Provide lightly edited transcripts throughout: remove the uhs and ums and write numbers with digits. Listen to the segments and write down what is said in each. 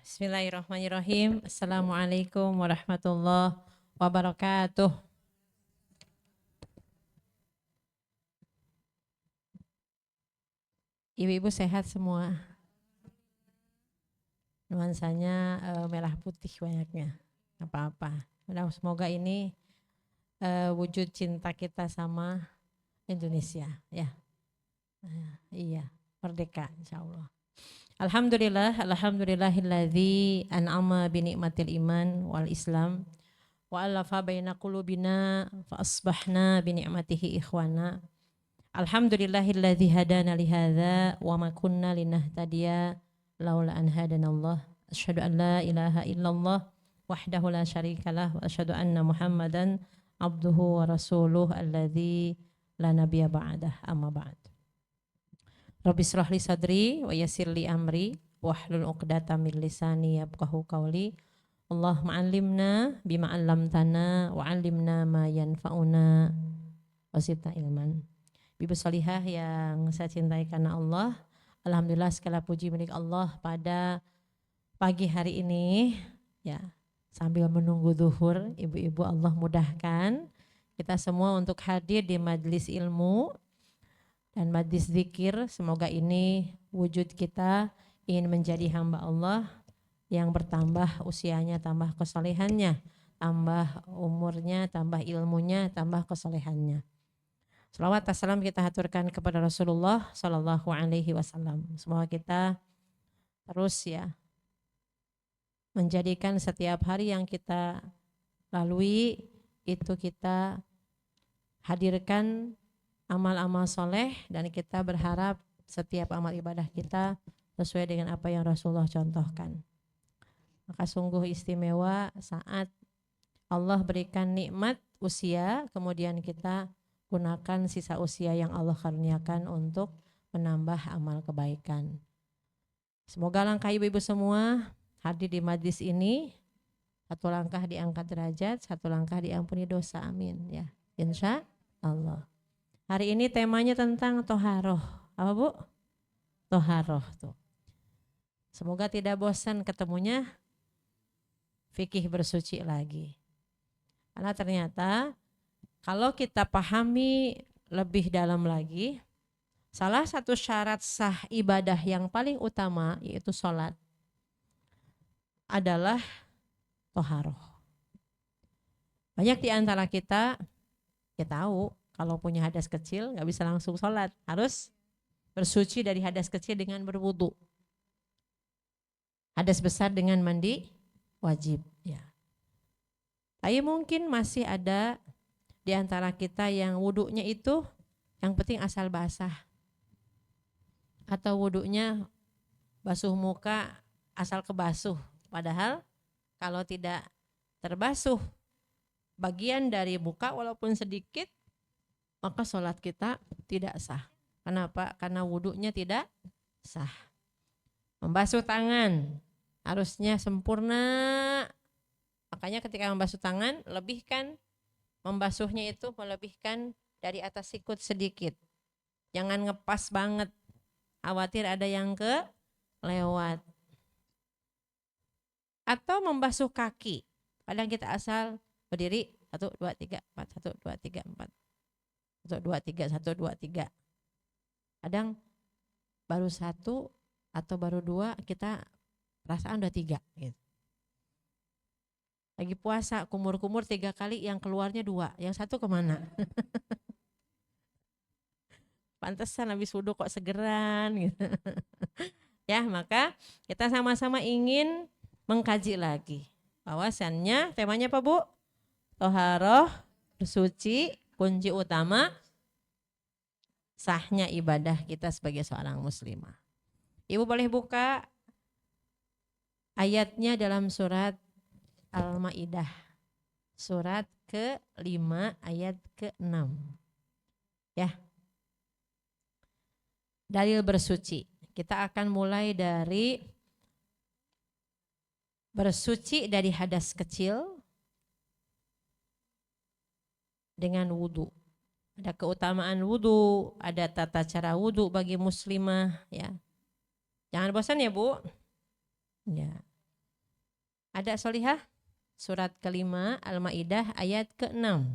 Bismillahirrahmanirrahim. Assalamualaikum warahmatullahi wabarakatuh. Ibu-ibu sehat semua. Nuansanya merah putih banyaknya. Apa-apa. Semoga ini wujud cinta kita sama Indonesia. Ya, iya, merdeka insya Allah. Alhamdulillahilladzi an'ama bi ni'matil iman wal islam wa alafa baina qulubina fa asbahna bi ni'matihi ikhwana. Alhamdulillahilladzi hadana li hadza wa ma kunna linahtadiya laula an hadanallah. Asyhadu an la ilaha illallah wahdahu la syarikalah wa asyhadu anna Muhammadan abduhu wa rasuluh alladzi la nabiyya ba'dah, amma ba'd. Rabbi shrah li sadri wa yassir li amri wahlul 'uqdatam min lisani yafqahu qawli. Allahumma 'allimna bima 'allamtana wa 'allimna ma yanfa'una wa zidna ilman. Ibu salihah yang saya cintai karena Allah, alhamdulillah segala puji milik Allah pada pagi hari ini ya, sambil menunggu zuhur, ibu-ibu Allah mudahkan kita semua untuk hadir di majelis ilmu dan majlis zikir. Semoga ini wujud kita ingin menjadi hamba Allah yang bertambah usianya, tambah kesolehannya, tambah umurnya, tambah ilmunya, tambah kesolehannya. Salawat wassalam kita haturkan kepada Rasulullah Sallallahu Alaihi Wasallam. Semoga kita terus ya menjadikan setiap hari yang kita lalui itu kita hadirkan amal-amal soleh, dan kita berharap setiap amal ibadah kita sesuai dengan apa yang Rasulullah contohkan. Maka sungguh istimewa saat Allah berikan nikmat usia, kemudian kita gunakan sisa usia yang Allah karuniakan untuk menambah amal kebaikan. Semoga langkah ibu-ibu semua hadir di majlis ini, satu langkah diangkat derajat, satu langkah diampuni dosa, amin ya, insya Allah. Hari ini temanya tentang toharoh. Apa Bu? Toharoh tuh. Semoga tidak bosan ketemunya fikih bersuci lagi. Karena ternyata kalau kita pahami lebih dalam lagi, salah satu syarat sah ibadah yang paling utama yaitu sholat adalah toharoh. Banyak di antara kita ya tahu kalau punya hadas kecil nggak bisa langsung sholat, harus bersuci dari hadas kecil dengan berwudu. Hadas besar dengan mandi wajib. Ya. Tapi mungkin masih ada di antara kita yang wudunya itu yang penting asal basah, atau wudunya basuh muka asal kebasuh, padahal kalau tidak terbasuh bagian dari muka walaupun sedikit, maka sholat kita tidak sah. Kenapa? Karena wudunya tidak sah. Membasuh tangan harusnya sempurna, makanya ketika membasuh tangan lebihkan membasuhnya itu, melebihkan dari atas sikut sedikit. Jangan ngepas banget, khawatir ada yang kelewat. Atau membasuh kaki, kadang kita asal berdiri 1, 2, 3, 4, 1, 2, 3, 4, 1, 2, 3, 1, 2, 3. Kadang baru 1 atau baru 2 kita perasaan udah 3 gitu. Lagi puasa kumur-kumur 3 kali, yang keluarnya 2, yang 1 kemana? Pantesan habis wudu kok segeran gitu. Ya, maka kita sama-sama ingin mengkaji lagi. Bahwasannya temanya apa Bu? Toharoh, bersuci, kunci utama sahnya ibadah kita sebagai seorang muslimah. Ibu boleh buka ayatnya dalam surat Al-Maidah, surat ke-5 ayat ke-6. Ya. Dalil bersuci. Kita akan mulai dari bersuci dari hadas kecil dengan wudu. Ada keutamaan wudu, ada tata cara wudu bagi muslimah ya. Jangan bosan ya Bu. Ya. Ada Solihah? Surat kelima Al-Maidah ayat ke-6.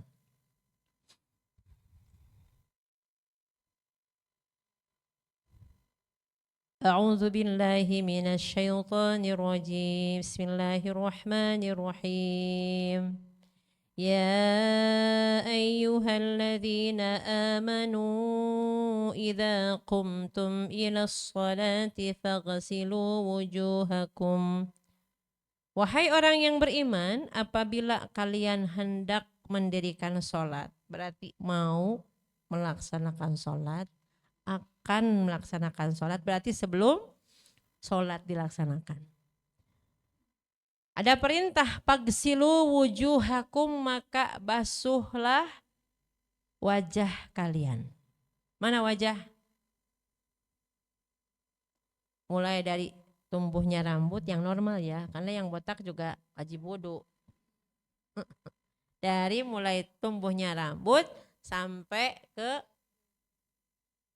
A'udzu billahi minasy syaithanir rajim. Bismillahirrahmanirrahim. Ya ayyuhalladzina amanu idza qumtum ilas salati faghsilu wujuhakum. Wahai orang yang beriman, apabila kalian hendak mendirikan sholat, berarti mau melaksanakan sholat, akan melaksanakan sholat, berarti sebelum sholat dilaksanakan. Ada perintah, pagsilu wujuhakum, maka basuhlah wajah kalian. Mana wajah? Mulai dari tumbuhnya rambut yang normal ya, karena yang botak juga wajib wudu. Dari mulai tumbuhnya rambut sampai ke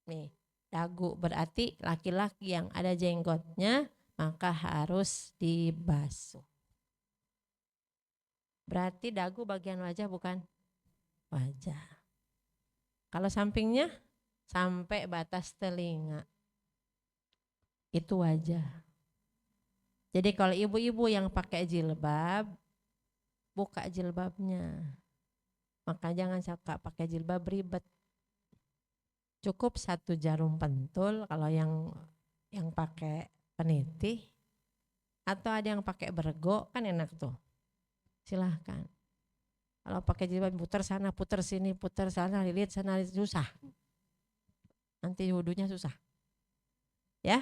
nih dagu, berarti laki-laki yang ada jenggotnya maka harus dibasuh. Berarti dagu bagian wajah bukan? Wajah. Kalau sampingnya sampai batas telinga itu wajah. Jadi kalau ibu-ibu yang pakai jilbab, buka jilbabnya. Maka jangan suka pakai jilbab ribet. Cukup 1 jarum pentul kalau yang pakai peniti, atau ada yang pakai bergo kan enak tuh. Silahkan. Kalau pakai jilbab putar sana, putar sini, putar sana, lilit sana, susah. Nanti wudunya susah. Ya.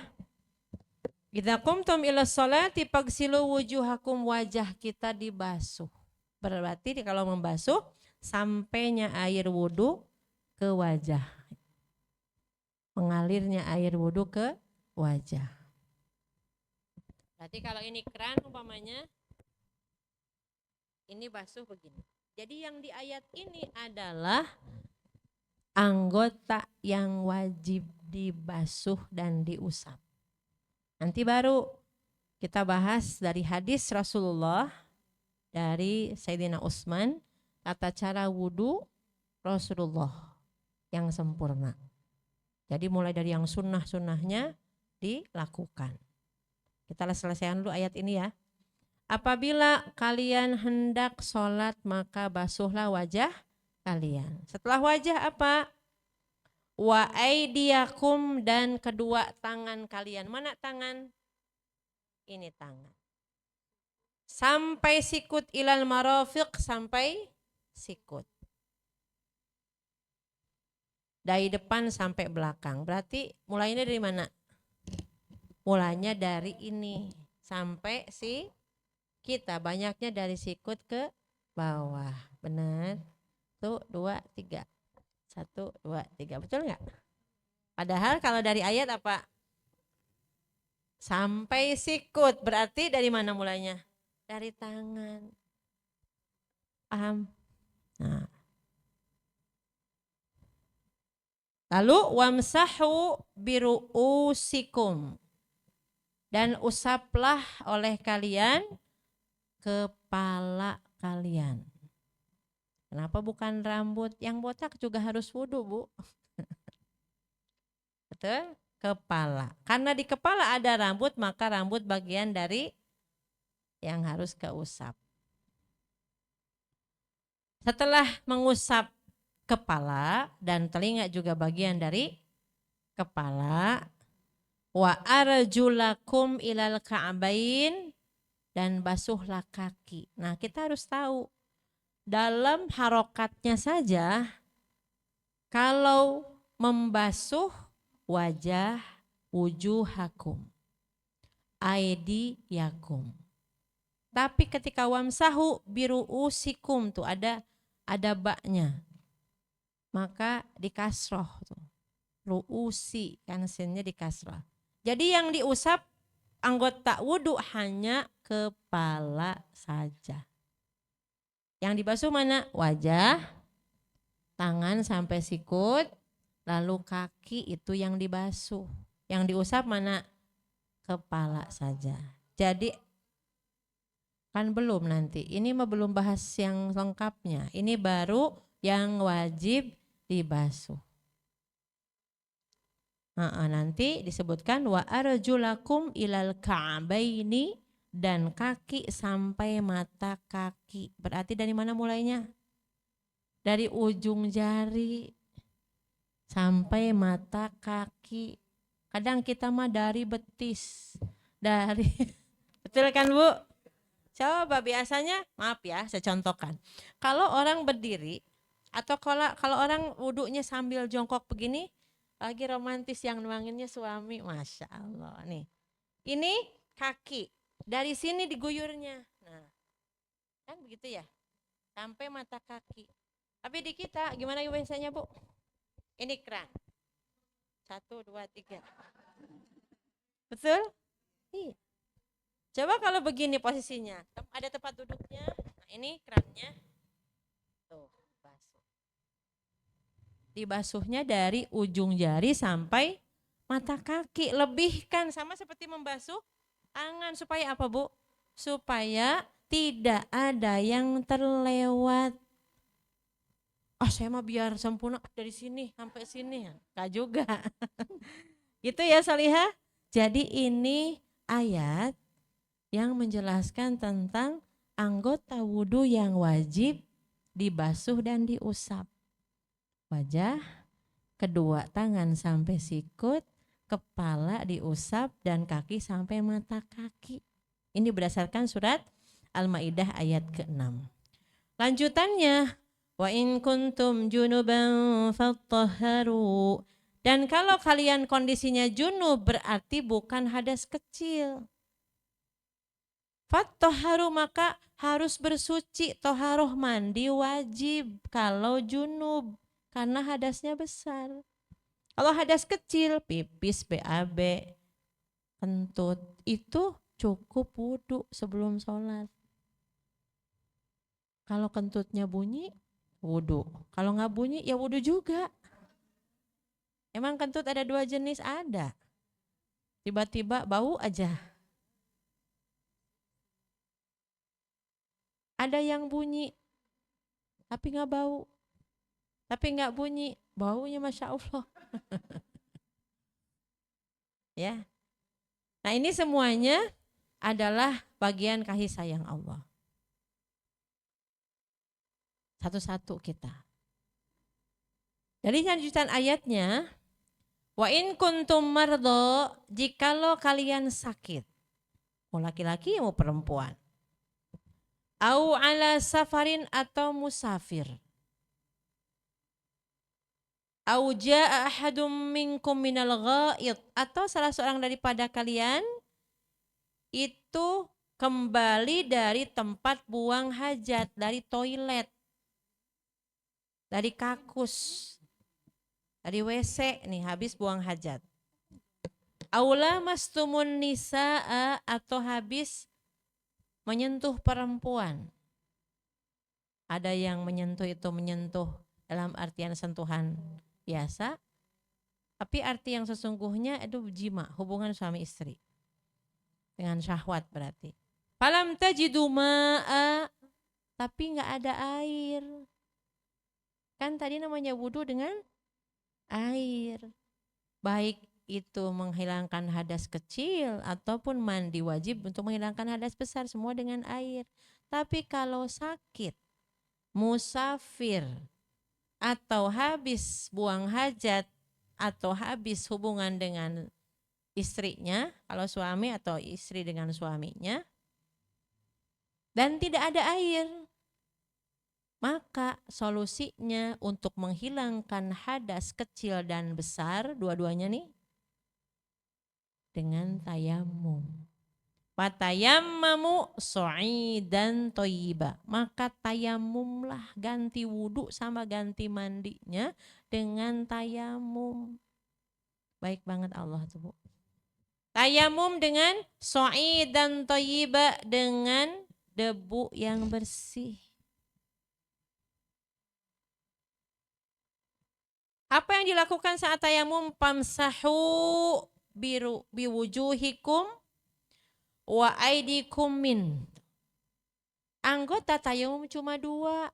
Idza qumtum ila sholati fagsilu wujuhakum, wajah kita dibasuh. Berarti kalau membasuh sampainya air wudu ke wajah. Mengalirnya air wudu ke wajah. Berarti kalau ini keran umpamanya, ini basuh begini. Jadi yang di ayat ini adalah anggota yang wajib dibasuh dan diusap. Nanti baru kita bahas dari hadis Rasulullah dari Sayyidina Utsman, tata cara wudu Rasulullah yang sempurna. Jadi mulai dari yang sunnah-sunnahnya dilakukan. Kita selesaikan dulu ayat ini ya. Apabila kalian hendak sholat maka basuhlah wajah kalian. Setelah wajah apa? Wa aidiyakum, dan kedua tangan kalian. Mana tangan? Ini tangan. Sampai sikut, ilal marafiq, sampai sikut. Dari depan sampai belakang. Berarti mulainya dari mana? Mulainya dari ini sampai kita, banyaknya dari sikut ke bawah. Benar? Tuh 2, 3. 1, 2, 3. Betul nggak? Padahal kalau dari ayat apa? Sampai sikut. Berarti dari mana mulainya? Dari tangan. Paham? Nah. Lalu wamsahu biru'usikum, dan usaplah oleh kalian kepala kalian. Kenapa bukan rambut? Yang botak juga harus wudu, Bu. Betul? Kepala. Karena di kepala ada rambut, maka rambut bagian dari yang harus keusap. Setelah mengusap kepala, dan telinga juga bagian dari kepala, wa arjulakum ilal ka'bain, dan basuhlah kaki. Nah, kita harus tahu dalam harokatnya saja, kalau membasuh wajah, wujuhakum, aidiyakum. Tapi ketika wamsahu biru'usikum tuh ada baknya. Maka dikasroh tuh. Ru'usi, kan sinnya dikasroh. Jadi yang diusap anggota wudu hanya kepala saja. Yang dibasuh mana? Wajah, tangan sampai sikut, lalu kaki itu yang dibasuh. Yang diusap mana? Kepala saja. Jadi Kan belum nanti. Ini mah belum bahas yang lengkapnya. Ini baru yang wajib dibasuh. Nanti disebutkan wa arjulakum ilal ka'baini, dan kaki sampai mata kaki. Berarti dari mana mulainya? Dari ujung jari sampai mata kaki. Kadang kita mah dari betis. Dari betul kan Bu? Coba biasanya, maaf ya saya contohkan. Kalau orang berdiri atau kalau orang wudhunya sambil jongkok begini, lagi romantis yang nuanginnya suami, Masya Allah nih. Ini kaki, dari sini diguyurnya. Nah, kan begitu ya, sampai mata kaki. Tapi di kita gimana biasanya Bu? Ini keran. 1, 2, 3. Betul? Iya. Coba kalau begini posisinya, ada tempat duduknya. Nah, ini kerannya. Tuh, basuh. Dibasuhnya dari ujung jari sampai mata kaki. Lebihkan, sama seperti membasuh tangan. Supaya apa Bu? Supaya tidak ada yang terlewat. Saya mah biar sempurna dari sini sampai sini. Enggak juga. Gitu ya Salihah. Jadi ini ayat yang menjelaskan tentang anggota wudhu yang wajib dibasuh dan diusap. Wajah, kedua tangan sampai sikut, kepala diusap, dan kaki sampai mata kaki. Ini berdasarkan surat Al-Maidah ayat ke-6. Lanjutannya, wa in kuntum junuban fattahharu. Dan kalau kalian kondisinya junub berarti bukan hadas kecil. Fattahharu, maka harus bersuci, toharoh mandi wajib kalau junub karena hadasnya besar. Kalau hadas kecil, pipis, BAB, kentut, itu cukup wudhu sebelum sholat. Kalau kentutnya bunyi, wudhu. Kalau nggak bunyi, ya wudhu juga. Emang kentut ada 2 jenis? Ada. Tiba-tiba bau aja. Ada yang bunyi, tapi nggak bau. Tapi nggak bunyi, baunya Masya Allah. Ya. Nah ini semuanya adalah bagian kasih sayang Allah. Satu-satu kita. Dari lanjutan ayatnya, wa in kuntum mardho, jikalau kalian sakit, mau laki-laki mau perempuan, au ala safarin atau musafir, au jaa ahadum minkum minal ghaid, atau salah seorang daripada kalian itu kembali dari tempat buang hajat, dari toilet, dari kakus, dari WC nih habis buang hajat. Aula mastumun nisaa, atau habis menyentuh perempuan. Ada yang menyentuh itu menyentuh dalam artian sentuhan biasa, tapi arti yang sesungguhnya itu jima, hubungan suami istri. Dengan syahwat berarti. Falam tajidu ma'a, tapi enggak ada air. Kan tadi namanya wudu dengan air. Baik itu menghilangkan hadas kecil ataupun mandi wajib untuk menghilangkan hadas besar, semua dengan air. Tapi kalau sakit, musafir, atau habis buang hajat, atau habis hubungan dengan istrinya, kalau suami atau istri dengan suaminya, dan tidak ada air, maka solusinya untuk menghilangkan hadas kecil dan besar, dua-duanya nih, dengan tayamum. Fatayammamu shu'idan thayyiba, maka tayamumlah, ganti wudu sama ganti mandinya dengan tayamum. Baik banget Allah tuh Bu. Tayamum dengan shu'idan thayyiba, dengan debu yang bersih. Apa yang dilakukan saat tayamum? Pamsahu biwujuhikum wa aidikum min. Anggota tayamum cuma 2.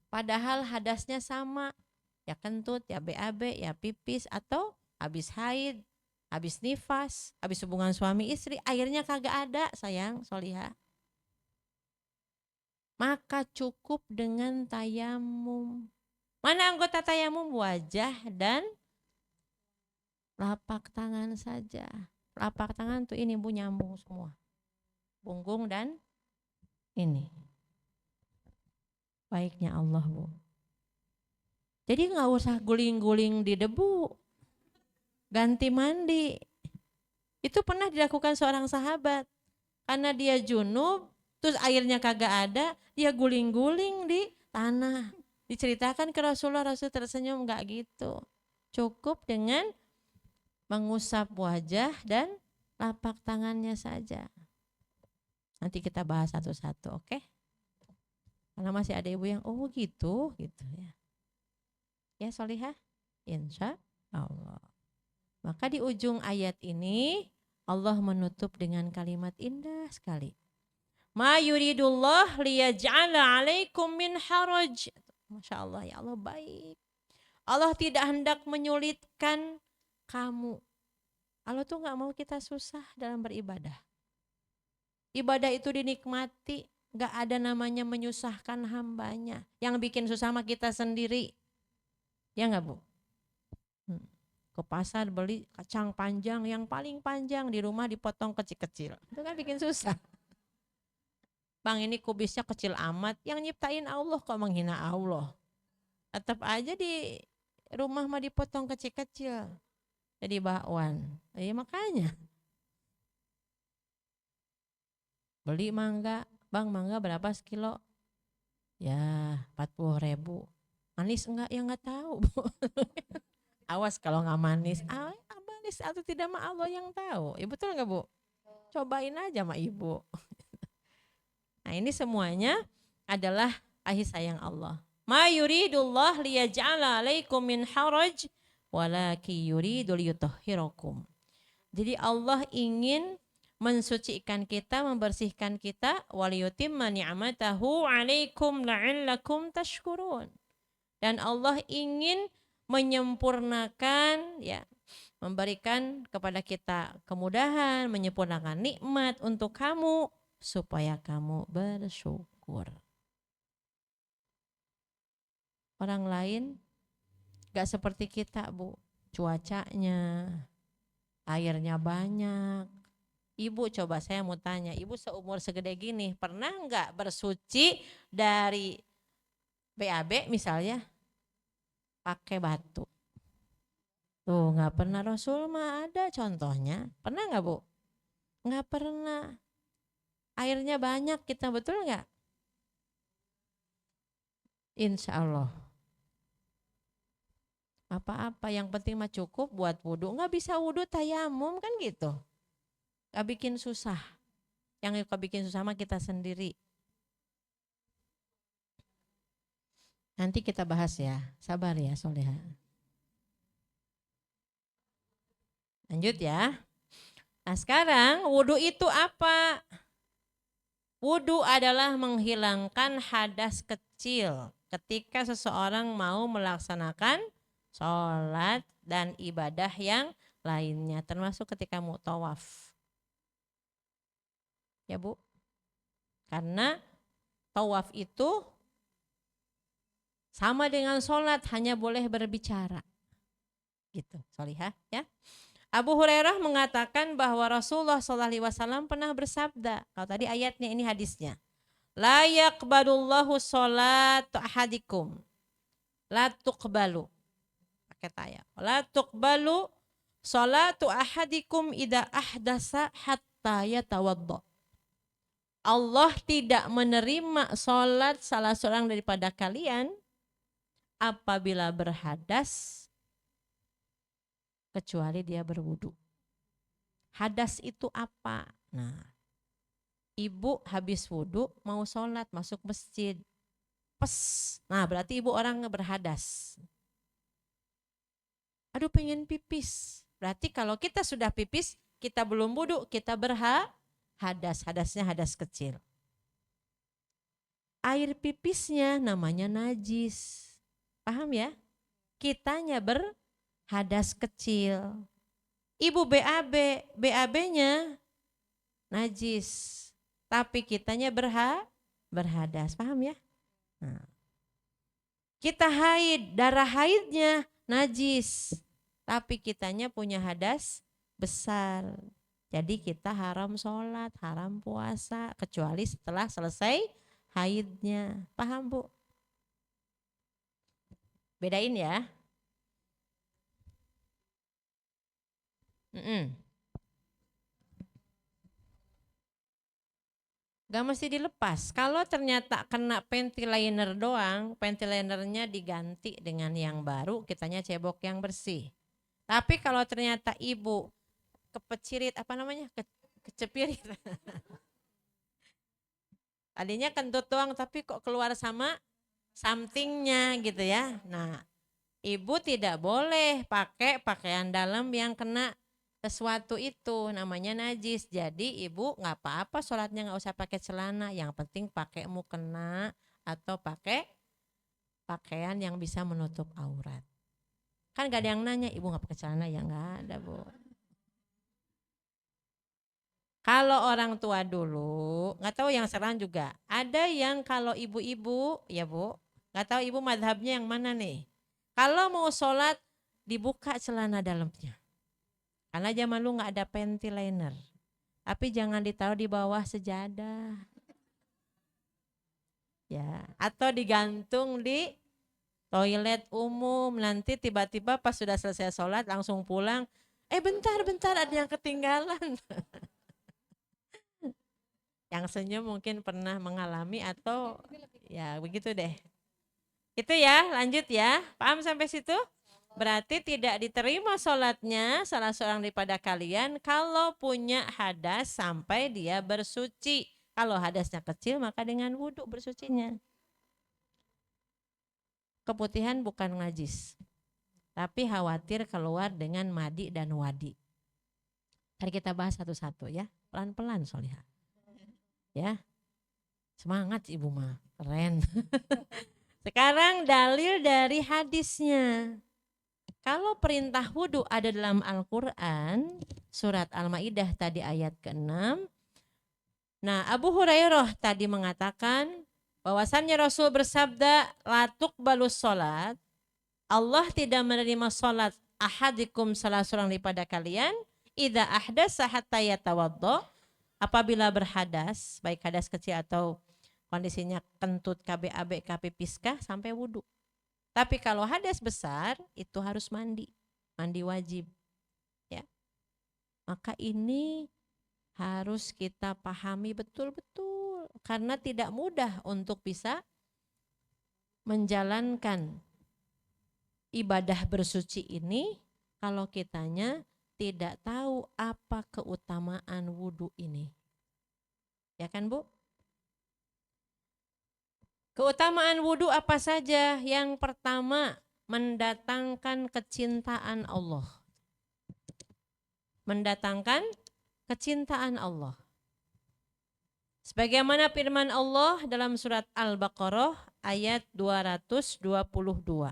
Padahal hadasnya sama. Ya kentut, ya BAB, ya pipis, atau habis haid, habis nifas, habis hubungan suami istri, airnya kagak ada sayang, Solihah. Maka cukup dengan tayamum. Mana anggota tayamum? Wajah dan lapak tangan saja. Lapak tangan tuh ini Bu, nyambung semua. Punggung dan ini. Baiknya Allah Bu. Jadi nggak usah guling-guling di debu. Ganti mandi. Itu pernah dilakukan seorang sahabat. Karena dia junub, terus airnya kagak ada, dia guling-guling di tanah. Diceritakan ke Rasulullah, Rasul tersenyum, nggak gitu. Cukup dengan mengusap wajah dan lapak tangannya saja. Nanti kita bahas satu-satu, oke? Karena masih ada ibu yang, oh gitu ya. Ya Solihah, insya Allah. Maka di ujung ayat ini Allah menutup dengan kalimat indah sekali. Ma yuridullah liyaj'ala alaikum min haraj. Masya Allah, ya Allah baik. Allah tidak hendak menyulitkan kamu. Allah tuh gak mau kita susah dalam beribadah. Ibadah itu dinikmati, gak ada namanya menyusahkan hambanya. Yang bikin susah mah kita sendiri. Ya enggak Bu? Ke pasar beli kacang panjang yang paling panjang, di rumah dipotong kecil-kecil. Itu kan bikin susah. Bang ini kubisnya kecil amat, yang nyiptain Allah kok menghina Allah. Tetap aja di rumah mah dipotong kecil-kecil. Jadi bakwan. Ya makanya. Beli mangga, bang mangga berapa sekilo? Ya 40.000. Manis enggak? Ya enggak tahu. Awas kalau nggak manis. Manis atau tidak mah Allah yang tahu. Ya betul nggak Bu? Cobain aja sama ibu. Nah ini semuanya adalah kasih sayang Allah. Ma yuridullah liyaj'ala alaikum min haraj walaki yuridul yutahhirakum. Jadi Allah ingin mensucikan kita, membersihkan kita, waliyutimma ni'matahu alaikum la'allakum tashkurun. Dan Allah ingin menyempurnakan, ya, memberikan kepada kita kemudahan, menyempurnakan nikmat untuk kamu supaya kamu bersyukur. Orang lain gak seperti kita Bu, cuacanya, airnya banyak. Ibu coba saya mau tanya, ibu seumur segede gini pernah gak bersuci dari BAB misalnya pakai batu? Tuh gak pernah. Rasul mah ada contohnya. Pernah gak Bu? Gak pernah. Airnya banyak kita, betul gak? Insya Allah. Apa-apa yang penting mah cukup buat wudhu. Gak bisa wudhu tayamum kan gitu. Gak bikin susah. Yang bikin susah mah kita sendiri. Nanti kita bahas ya. Sabar ya Solihah. Lanjut ya. Nah sekarang wudhu itu apa? Wudhu adalah menghilangkan hadas kecil ketika seseorang mau melaksanakan sholat dan ibadah yang lainnya, termasuk ketika mau tawaf. Ya Bu, karena tawaf itu sama dengan sholat, hanya boleh berbicara. Gitu, Solihah ya. Abu Hurairah mengatakan bahwa Rasulullah SAW pernah bersabda, kalau tadi ayatnya ini hadisnya, la yaqbalullahu sholatu ahadikum, la tuqbalu, pakai taya, la tuqbalu sholatu ahadikum idza ahdasa hatta yatawadda. Allah tidak menerima sholat salah seorang daripada kalian apabila berhadas kecuali dia berwudu. Hadas itu apa? Nah, ibu habis wudu mau sholat masuk masjid. Pes. Nah berarti ibu orang berhadas. Aduh pengen pipis. Berarti kalau kita sudah pipis, kita belum wudu, kita berhadas. Hadasnya hadas kecil. air pipisnya namanya najis. Paham ya? Kitanya berhadas kecil. Ibu BAB-nya najis. Tapi kitanya berhadas. Paham ya? Nah. Kita haid, darah haidnya najis. Tapi kitanya punya hadas besar. Jadi kita haram sholat, haram puasa. Kecuali setelah selesai haidnya. Paham Bu? Bedain ya. Gak mesti dilepas. Kalau ternyata kena panty liner doang, panty linernya diganti dengan yang baru, kitanya cebok yang bersih. Tapi kalau ternyata ibu kepecirit, apa namanya? Kecepirit. Tadinya kentut doang, tapi kok keluar sama somethingnya gitu ya. Nah, ibu tidak boleh pakai pakaian dalam yang kena sesuatu itu, namanya najis. Jadi ibu nggak apa-apa sholatnya nggak usah pakai celana, yang penting pakai mukena atau pakai pakaian yang bisa menutup aurat. Kan gak ada yang nanya ibu nggak pakai celana, ya nggak ada Bu. Kalau orang tua dulu, nggak tahu yang sekarang juga, ada yang kalau ibu-ibu ya Bu, nggak tahu ibu madhabnya yang mana nih. Kalau mau sholat dibuka celana dalamnya. Karena zaman lu nggak ada panty liner. Tapi jangan ditaruh di bawah sejadah. Ya, atau digantung di toilet umum. Nanti tiba-tiba pas sudah selesai sholat langsung pulang. Bentar ada yang ketinggalan. Yang senyum mungkin pernah mengalami atau ya begitu deh. Itu ya, lanjut ya. Paham sampai situ? Berarti tidak diterima sholatnya salah seorang daripada kalian kalau punya hadas sampai dia bersuci. Kalau hadasnya kecil maka dengan wudhu bersucinya. Keputihan bukan najis, tapi khawatir keluar dengan madi dan wadi. Tadi kita bahas satu-satu ya, pelan-pelan Solihah. Ya, semangat ibu mah, keren. Sekarang dalil dari hadisnya. Kalau perintah wudhu ada dalam Al-Quran, surat Al-Ma'idah tadi ayat ke-6. Nah, Abu Hurairah tadi mengatakan bahwasannya Rasul bersabda, la tuqbalus sholat, Allah tidak menerima sholat ahadikum salah seorang daripada kalian, idza ahdasa hatta yatawaddo, apabila berhadas, baik hadas kecil atau kondisinya kentut, KBAB, KPPiskah sampai wudhu. Tapi kalau hadas besar itu harus mandi wajib. Ya. Maka ini harus kita pahami betul-betul karena tidak mudah untuk bisa menjalankan ibadah bersuci ini kalau kitanya tidak tahu apa keutamaan wudhu ini. Ya kan Bu? Keutamaan wudhu apa saja? Yang pertama, mendatangkan kecintaan Allah. Mendatangkan kecintaan Allah. Sebagaimana firman Allah dalam surat Al-Baqarah ayat 222.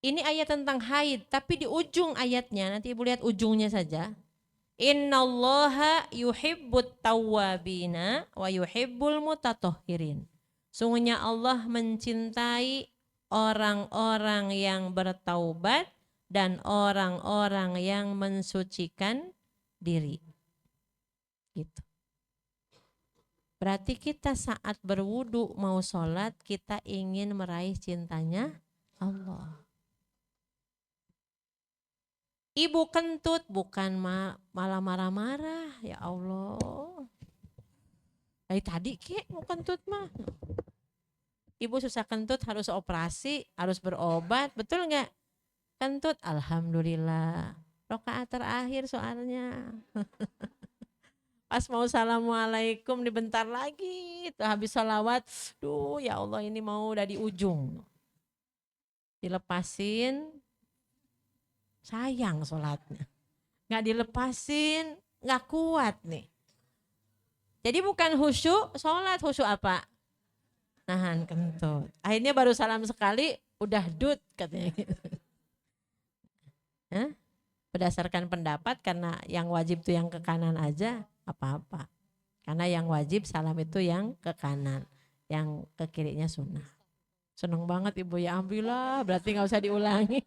Ini ayat tentang haid, tapi di ujung ayatnya, nanti Ibu lihat ujungnya saja. Innallaha yuhibbut tawwabina wa yuhibbul mutatahhirin. Sungguhnya Allah mencintai orang-orang yang bertaubat dan orang-orang yang mensucikan diri. Gitu. Berarti kita saat berwudu mau sholat, kita ingin meraih cintanya Allah. Ibu kentut bukan malah marah-marah, ya Allah. Dari tadi kek mau kentut mah. Ibu susah kentut harus operasi, harus berobat, betul nggak? Kentut, alhamdulillah. Rakaat terakhir soalnya. Pas mau assalamualaikum dibentar lagi, tuh habis sholawat, duh ya Allah ini mau udah di ujung. Dilepasin, sayang sholatnya. Nggak dilepasin, nggak kuat nih. Jadi bukan khusyuk sholat, khusyuk apa? Nahan kentut. Akhirnya baru salam sekali udah dut katanya. Hah? Berdasarkan pendapat karena yang wajib itu yang ke kanan aja apa-apa. Karena yang wajib salam itu yang ke kanan, yang ke kirinya sunnah. Seneng banget Ibu ya, alhamdulillah, berarti nggak usah diulangi.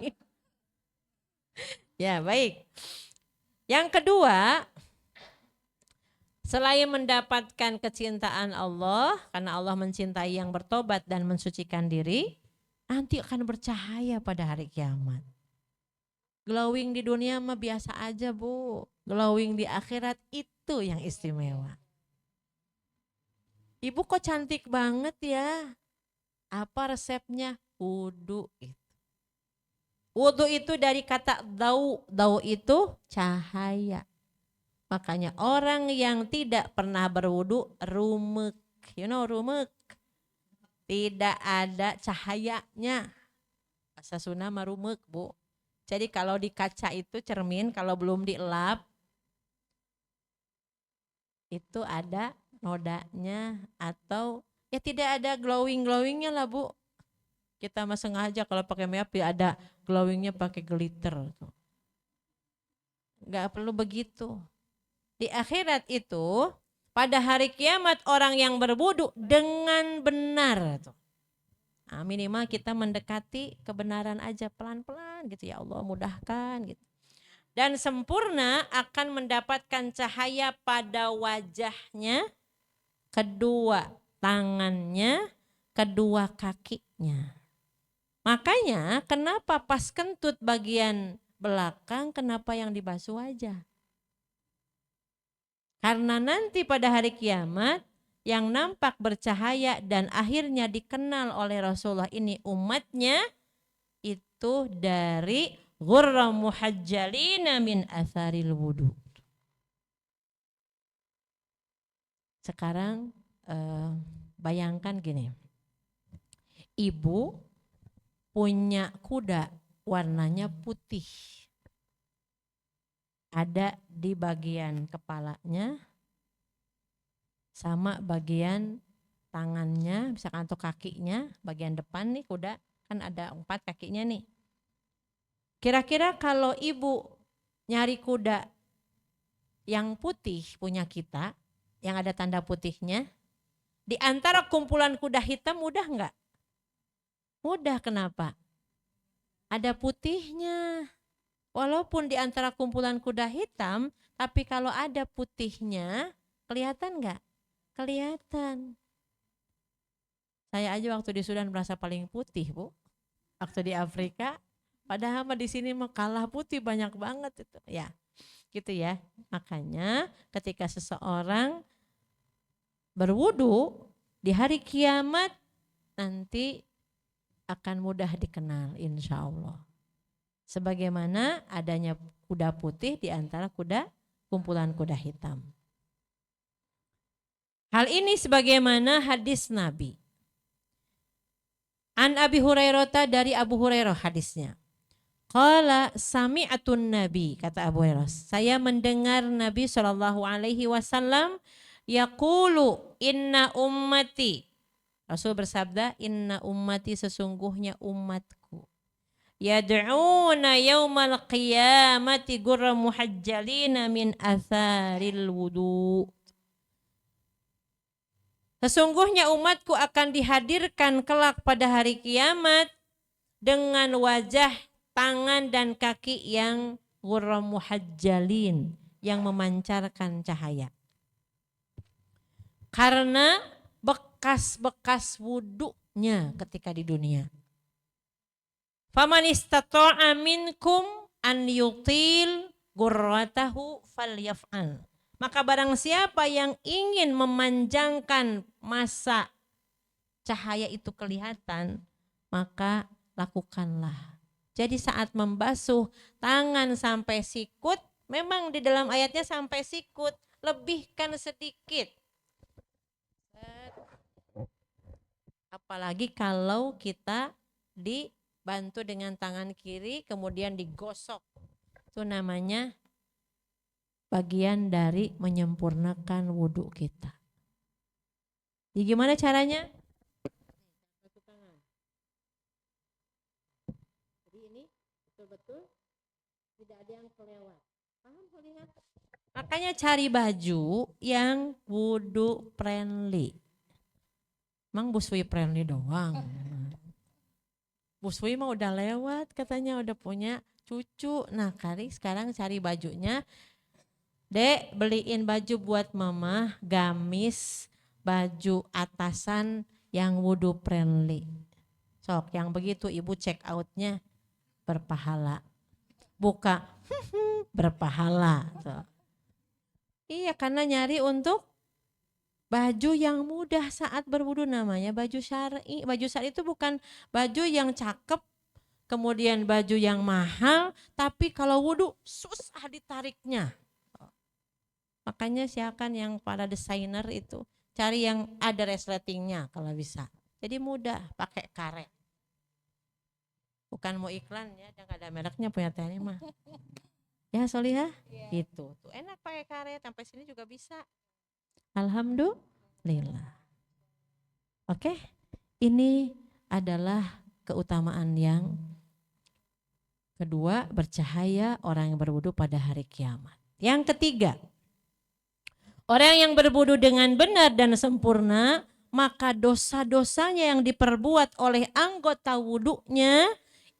Ya baik. Yang kedua, selain mendapatkan kecintaan Allah, karena Allah mencintai yang bertobat dan mensucikan diri, nanti akan bercahaya pada hari kiamat. Glowing di dunia mah biasa aja Bu. Glowing di akhirat itu yang istimewa. Ibu kok cantik banget ya. Apa resepnya? Wudu itu. Wudu itu dari kata dau. Dau itu cahaya. Makanya orang yang tidak pernah berwudu rumek. You know rumek? Tidak ada cahayanya. Bahasa Sunda mah rumek Bu. Jadi kalau di kaca itu cermin kalau belum dielap itu ada nodanya atau ya tidak ada glowingnya lah Bu. Kita mah sengaja kalau pakai makeup ya ada glowingnya pakai glitter. Gak perlu begitu. Di akhirat itu pada hari kiamat orang yang berwudu dengan benar. Nah, minimal kita mendekati kebenaran aja pelan-pelan gitu ya Allah mudahkan gitu. Dan sempurna akan mendapatkan cahaya pada wajahnya, kedua tangannya, kedua kakinya. Makanya kenapa pas kentut bagian belakang kenapa yang dibasuh wajah? Karena nanti pada hari kiamat yang nampak bercahaya dan akhirnya dikenal oleh Rasulullah ini umatnya itu dari ghurra muhajjalina min atharil wudu. Sekarang bayangkan gini. Ibu punya kuda warnanya putih. Ada di bagian kepalanya sama bagian tangannya misalkan atau kakinya bagian depan nih kuda kan ada 4 kakinya nih. Kira-kira kalau ibu nyari kuda yang putih punya kita, yang ada tanda putihnya, di antara kumpulan kuda hitam mudah nggak? Mudah, kenapa? Ada putihnya. Walaupun di antara kumpulan kuda hitam, tapi kalau ada putihnya, kelihatan nggak? Kelihatan. Saya aja waktu di Sudan merasa paling putih Bu. Waktu di Afrika. Padahal di sini mah kalah putih banyak banget itu. Ya, gitu ya. Makanya ketika seseorang berwudu di hari kiamat nanti akan mudah dikenal insya Allah. Sebagaimana adanya kuda putih di antara kumpulan kuda hitam. Hal ini sebagaimana hadis Nabi. An Abi Hurairah dari Abu Hurairah hadisnya. Qala sami'atun Nabi, kata Abu Hurairah, saya mendengar Nabi SAW yaqulu inna ummati. Rasul bersabda, inna ummati sesungguhnya umatku. Yad'una yaumal qiyamati gurra muhajjalina min atharil wudu. Sesungguhnya umatku akan dihadirkan kelak pada hari kiamat dengan wajah, tangan dan kaki yang ghurra muhajjalin, yang memancarkan cahaya. Karena bekas-bekas wudunya ketika di dunia. Faman istata'a minkum an yutil ghurratahu falyaf'al. Maka barang siapa yang ingin memanjangkan masa cahaya itu kelihatan, maka lakukanlah. Jadi saat membasuh tangan sampai sikut, memang di dalam ayatnya sampai sikut, lebihkan sedikit. Apalagi kalau kita dibantu dengan tangan kiri kemudian digosok. Itu namanya bagian dari menyempurnakan wudhu kita. Jadi gimana caranya? Jadi ini betul-betul tidak ada yang kelewat. Paham lihat? Makanya cari baju yang wudu friendly. Emang busui friendly doang. Busui mah udah lewat katanya udah punya cucu. Nah kali sekarang cari bajunya. Dek beliin baju buat mama, gamis, baju atasan yang wudu friendly. Sok yang begitu ibu check outnya berpahala. Buka berpahala. So. Iya karena nyari untuk baju yang mudah saat berwudu namanya baju syar'i. Baju syar'i itu bukan baju yang cakep, kemudian baju yang mahal, tapi kalau wudu susah ditariknya. Makanya siakan yang para desainer itu cari yang ada resletingnya kalau bisa. Jadi mudah pakai karet. Bukan mau iklan ya, nggak ada mereknya punya TNI mah. Ya Solihah, gitu. Tuh enak pakai karet, sampai sini juga bisa. Alhamdulillah. Oke, ini adalah keutamaan yang kedua, bercahaya orang yang berwudu pada hari kiamat. Yang ketiga, orang yang berwudu dengan benar dan sempurna, maka dosa-dosanya yang diperbuat oleh anggota wudunya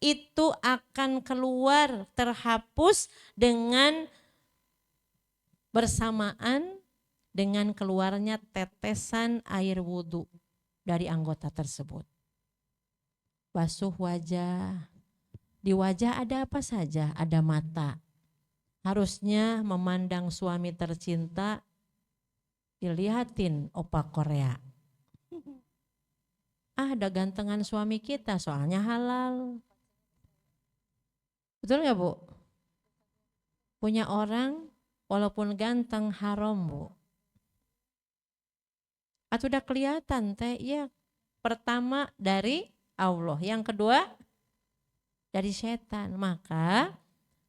itu akan keluar terhapus dengan bersamaan dengan keluarnya tetesan air wudu dari anggota tersebut. Basuh wajah. Di wajah ada apa saja? Ada mata. Harusnya memandang suami tercinta, dilihatin opa Korea. Ada gantengan suami kita soalnya halal. Betul nggak Bu? Punya orang walaupun ganteng haram Bu. Atau udah kelihatan teh ya. Pertama dari Allah, yang kedua dari setan. Maka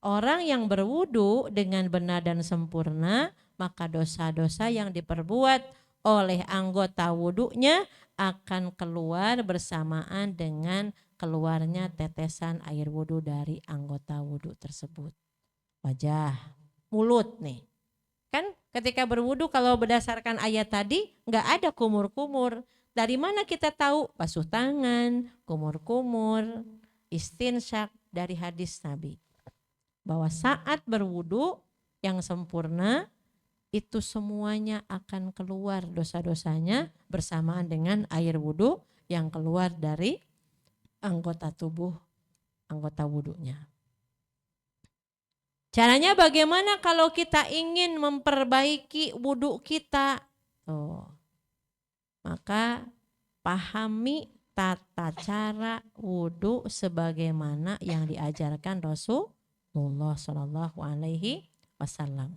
orang yang berwudu dengan benar dan sempurna, maka dosa-dosa yang diperbuat oleh anggota wudunya akan keluar bersamaan dengan keluarnya tetesan air wudu dari anggota wudu tersebut. Wajah, mulut nih. Kan ketika berwudu kalau berdasarkan ayat tadi nggak ada kumur-kumur. Dari mana kita tahu? Basuh tangan, kumur-kumur, istinsyak dari hadis Nabi. Bahwa saat berwudu yang sempurna itu semuanya akan keluar dosa-dosanya bersamaan dengan air wudu yang keluar dari anggota tubuh, anggota wudunya. Caranya bagaimana kalau kita ingin memperbaiki wudu kita? Maka pahami tata cara wudu sebagaimana yang diajarkan Rasulullah Shallallahu Alaihi Wasallam.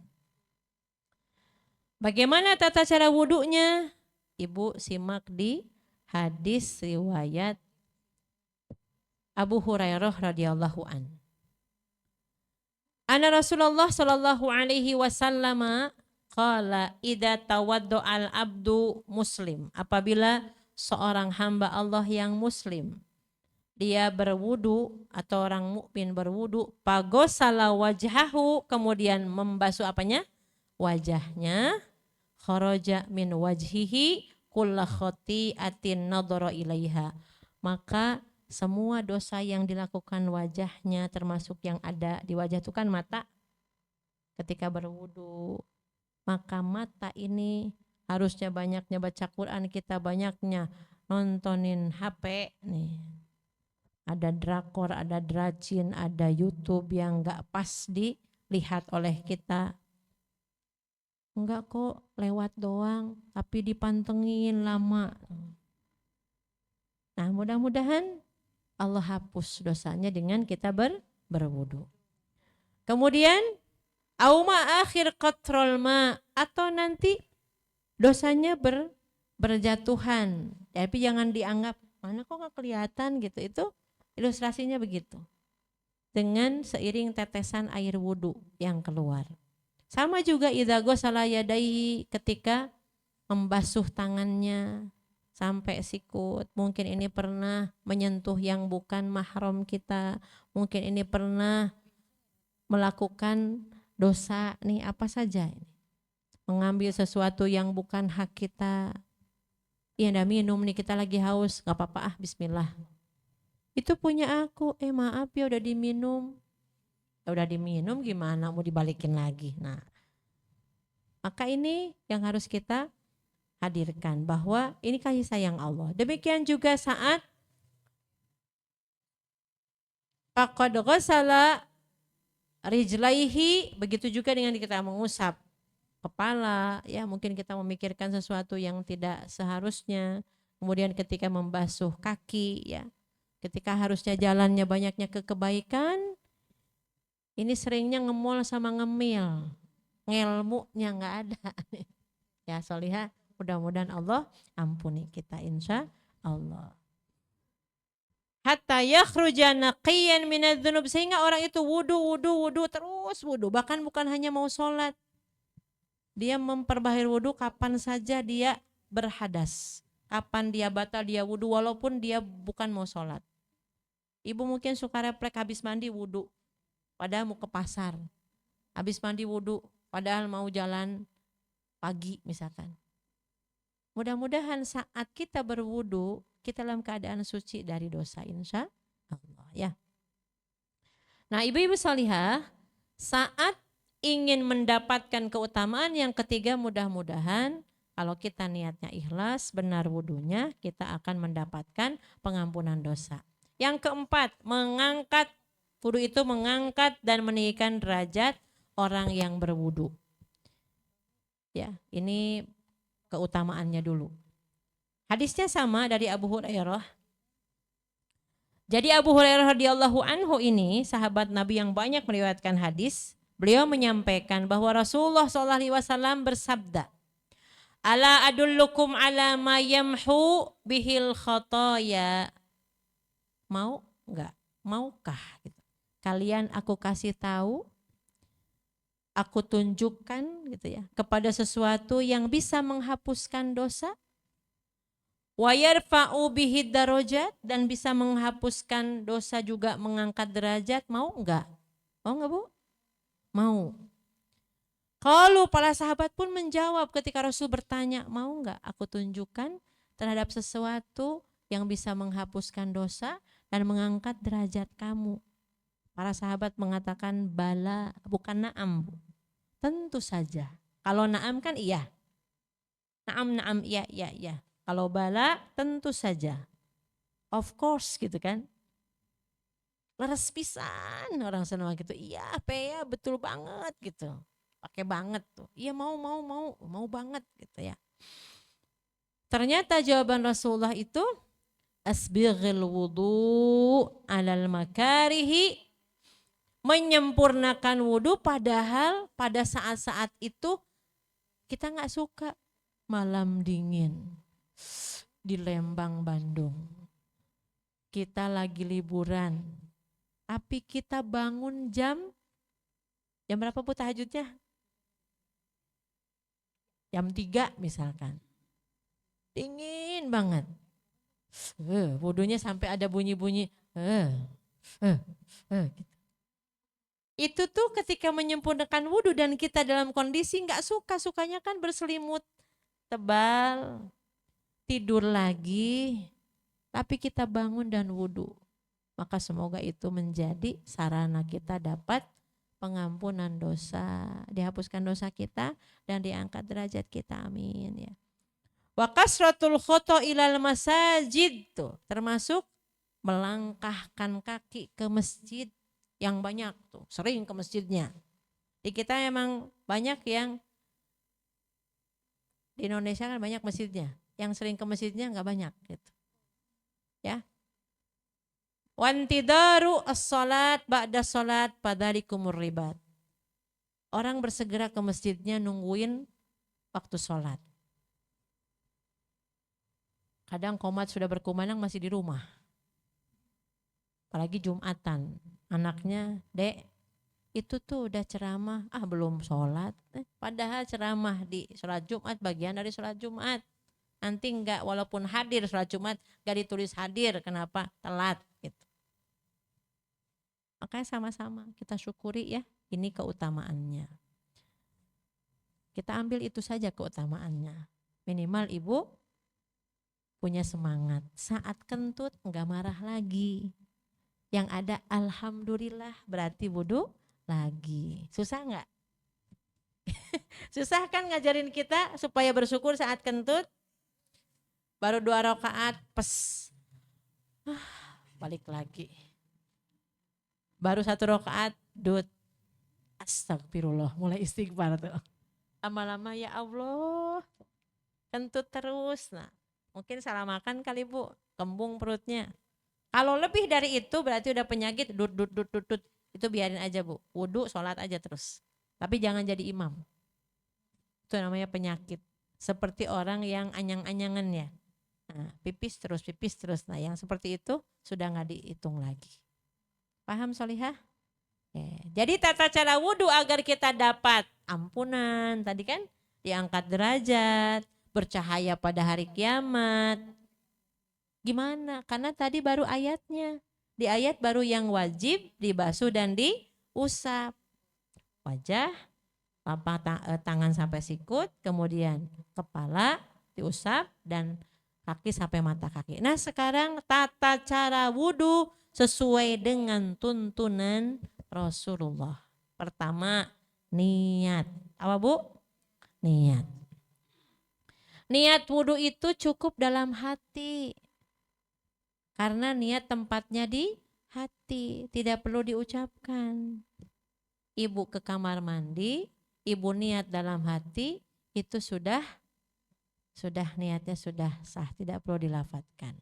Bagaimana tata cara wudunya? Ibu simak di hadis riwayat Abu Hurairah radhiyallahu an. Anna Rasulullah sallallahu alaihi wasallam qala idza tawaddo al abdu muslim, apabila seorang hamba Allah yang muslim dia berwudu atau orang mukmin berwudu, pagosala wajhahu, kemudian membasuh apanya? Wajahnya, kharaja min wajhihi kulla khati'atin nadhara ilaiha, maka semua dosa yang dilakukan wajahnya termasuk yang ada di wajah itu kan mata. Ketika berwudu, maka mata ini harusnya banyaknya baca Quran, kita banyaknya nontonin HP nih. Ada drakor, ada dracin, ada YouTube yang gak pas dilihat oleh kita. Enggak kok, lewat doang, tapi dipantengin lama. Nah mudah-mudahan Allah hapus dosanya dengan kita berwudu. Kemudian auma akhir qatrul ma, atau nanti dosanya berjatuhan. Tapi jangan dianggap mana kok gak kelihatan gitu. Itu ilustrasinya begitu. Dengan seiring tetesan air wudu yang keluar. Sama juga idza ghasala yadayhi, ketika membasuh tangannya, sampai sikut. Mungkin ini pernah menyentuh yang bukan mahram kita. Mungkin ini pernah melakukan dosa nih apa saja ini. Mengambil sesuatu yang bukan hak kita. Iya udah minum nih, kita lagi haus, gak apa-apa bismillah. Itu punya aku, maaf ya udah diminum. Ya udah diminum gimana mau dibalikin lagi. Nah, maka ini yang harus kita hadirkan bahwa ini kasih sayang Allah. Demikian juga saat faqad ghassala rijlaihi, begitu juga dengan kita mengusap kepala, ya mungkin kita memikirkan sesuatu yang tidak seharusnya. Kemudian ketika membasuh kaki, ya ketika harusnya jalannya banyaknya ke kebaikan, ini seringnya ngemol sama ngemil, ngelmunya nggak ada. Ya solihah, mudah-mudahan Allah ampuni kita insya Allah. Hatta yakhruja naqiyan minadz-dzunub, sehingga orang itu wudu terus wudu, bahkan bukan hanya mau sholat. Dia memperbaharui wudu kapan saja dia berhadas. Kapan dia batal dia wudu walaupun dia bukan mau sholat. Ibu mungkin suka refleks habis mandi wudu, padahal mau ke pasar. Habis mandi wudu, padahal mau jalan pagi misalkan. Mudah-mudahan saat kita berwudu, kita dalam keadaan suci dari dosa insya Allah ya. Nah ibu-ibu salihah, saat ingin mendapatkan keutamaan yang ketiga, mudah-mudahan kalau kita niatnya ikhlas, benar wudunya, kita akan mendapatkan pengampunan dosa. Yang keempat, mengangkat, wudu itu mengangkat dan meninggikan derajat orang yang berwudu. Ya, ini keutamaannya dulu. Hadisnya sama dari Abu Hurairah. Jadi Abu Hurairah radhiyallahu anhu ini sahabat Nabi yang banyak meriwayatkan hadis. Beliau menyampaikan bahwa Rasulullah SAW bersabda, Ala adullukum ala ma yamhu bihil khotoya. Mau enggak? Maukah? Gitu. Kalian aku kasih tahu, aku tunjukkan gitu ya, kepada sesuatu yang bisa menghapuskan dosa. Wa yarfa'u bihi darajat, dan bisa menghapuskan dosa juga mengangkat derajat. Mau enggak? Mau enggak Bu? Mau. Kalau para sahabat pun menjawab ketika Rasul bertanya, mau enggak aku tunjukkan terhadap sesuatu yang bisa menghapuskan dosa dan mengangkat derajat kamu. Para sahabat mengatakan bala, bukan na'am. Tentu saja. Kalau na'am kan iya. Na'am iya. Kalau bala tentu saja. Of course gitu kan. Leres pisan orang sana gitu. Iya, ya betul banget gitu. Pakai banget tuh. Iya mau banget gitu ya. Ternyata jawaban Rasulullah itu asbighil wudu alal makarihi, menyempurnakan wudu padahal pada saat-saat itu kita nggak suka. Malam dingin di Lembang, Bandung. Kita lagi liburan. Tapi kita bangun jam berapa Bu tahajudnya? Jam 3 misalkan. Dingin banget. Wudunya sampai ada bunyi-bunyi. Gitu. Itu tuh ketika menyempurnakan wudu dan kita dalam kondisi nggak sukanya kan berselimut tebal, tidur lagi, tapi kita bangun dan wudu. Maka semoga itu menjadi sarana kita dapat pengampunan dosa, dihapuskan dosa kita dan diangkat derajat kita, amin ya. Wa kasratul khoto ilal masajid, tuh termasuk melangkahkan kaki ke masjid yang banyak tuh, sering ke masjidnya. Di kita memang banyak yang di Indonesia kan banyak masjidnya, yang sering ke masjidnya nggak banyak gitu. Ya. Wantidaru as-salat ba'da salat padalikumur ribat. Orang bersegera ke masjidnya nungguin waktu salat. Kadang komat sudah berkumandang masih di rumah. Apalagi Jumatan. Anaknya, Dek, itu tuh udah ceramah, belum sholat. Padahal ceramah di sholat Jumat, bagian dari sholat Jumat. nanti enggak, walaupun hadir sholat Jumat enggak ditulis hadir, kenapa? Telat gitu. Makanya sama-sama kita syukuri ya, ini keutamaannya. Kita ambil itu saja keutamaannya. Minimal ibu punya semangat. Saat kentut enggak marah lagi. Yang ada alhamdulillah berarti wudu lagi. Susah enggak? Susah kan ngajarin kita supaya bersyukur saat kentut? Baru 2 rakaat, pes. Balik lagi. Baru 1 rakaat, dut. Astagfirullah, mulai istighfar tuh. Lama-lama ya Allah, kentut terus. Nah, mungkin salah makan kali Bu, kembung perutnya. Kalau lebih dari itu berarti udah penyakit, dut. Itu biarin aja Bu, wudu, sholat aja terus. Tapi jangan jadi imam. Itu namanya penyakit. Seperti orang yang anyang-anyangan ya. Nah, pipis terus. Nah, yang seperti itu sudah nggak dihitung lagi. Paham Solihah? Jadi tata cara wudhu agar kita dapat ampunan. Tadi kan diangkat derajat, bercahaya pada hari kiamat. Gimana? Karena tadi baru ayatnya. Di ayat baru yang wajib dibasuh dan diusap. Wajah, tangan sampai sikut, kemudian kepala diusap dan kaki sampai mata kaki. Nah sekarang tata cara wudhu sesuai dengan tuntunan Rasulullah. Pertama niat. Apa Bu? Niat. Niat wudhu itu cukup dalam hati. Karena niat tempatnya di hati, tidak perlu diucapkan. Ibu ke kamar mandi, ibu niat dalam hati, itu sudah niatnya sudah sah, tidak perlu dilafadzkan.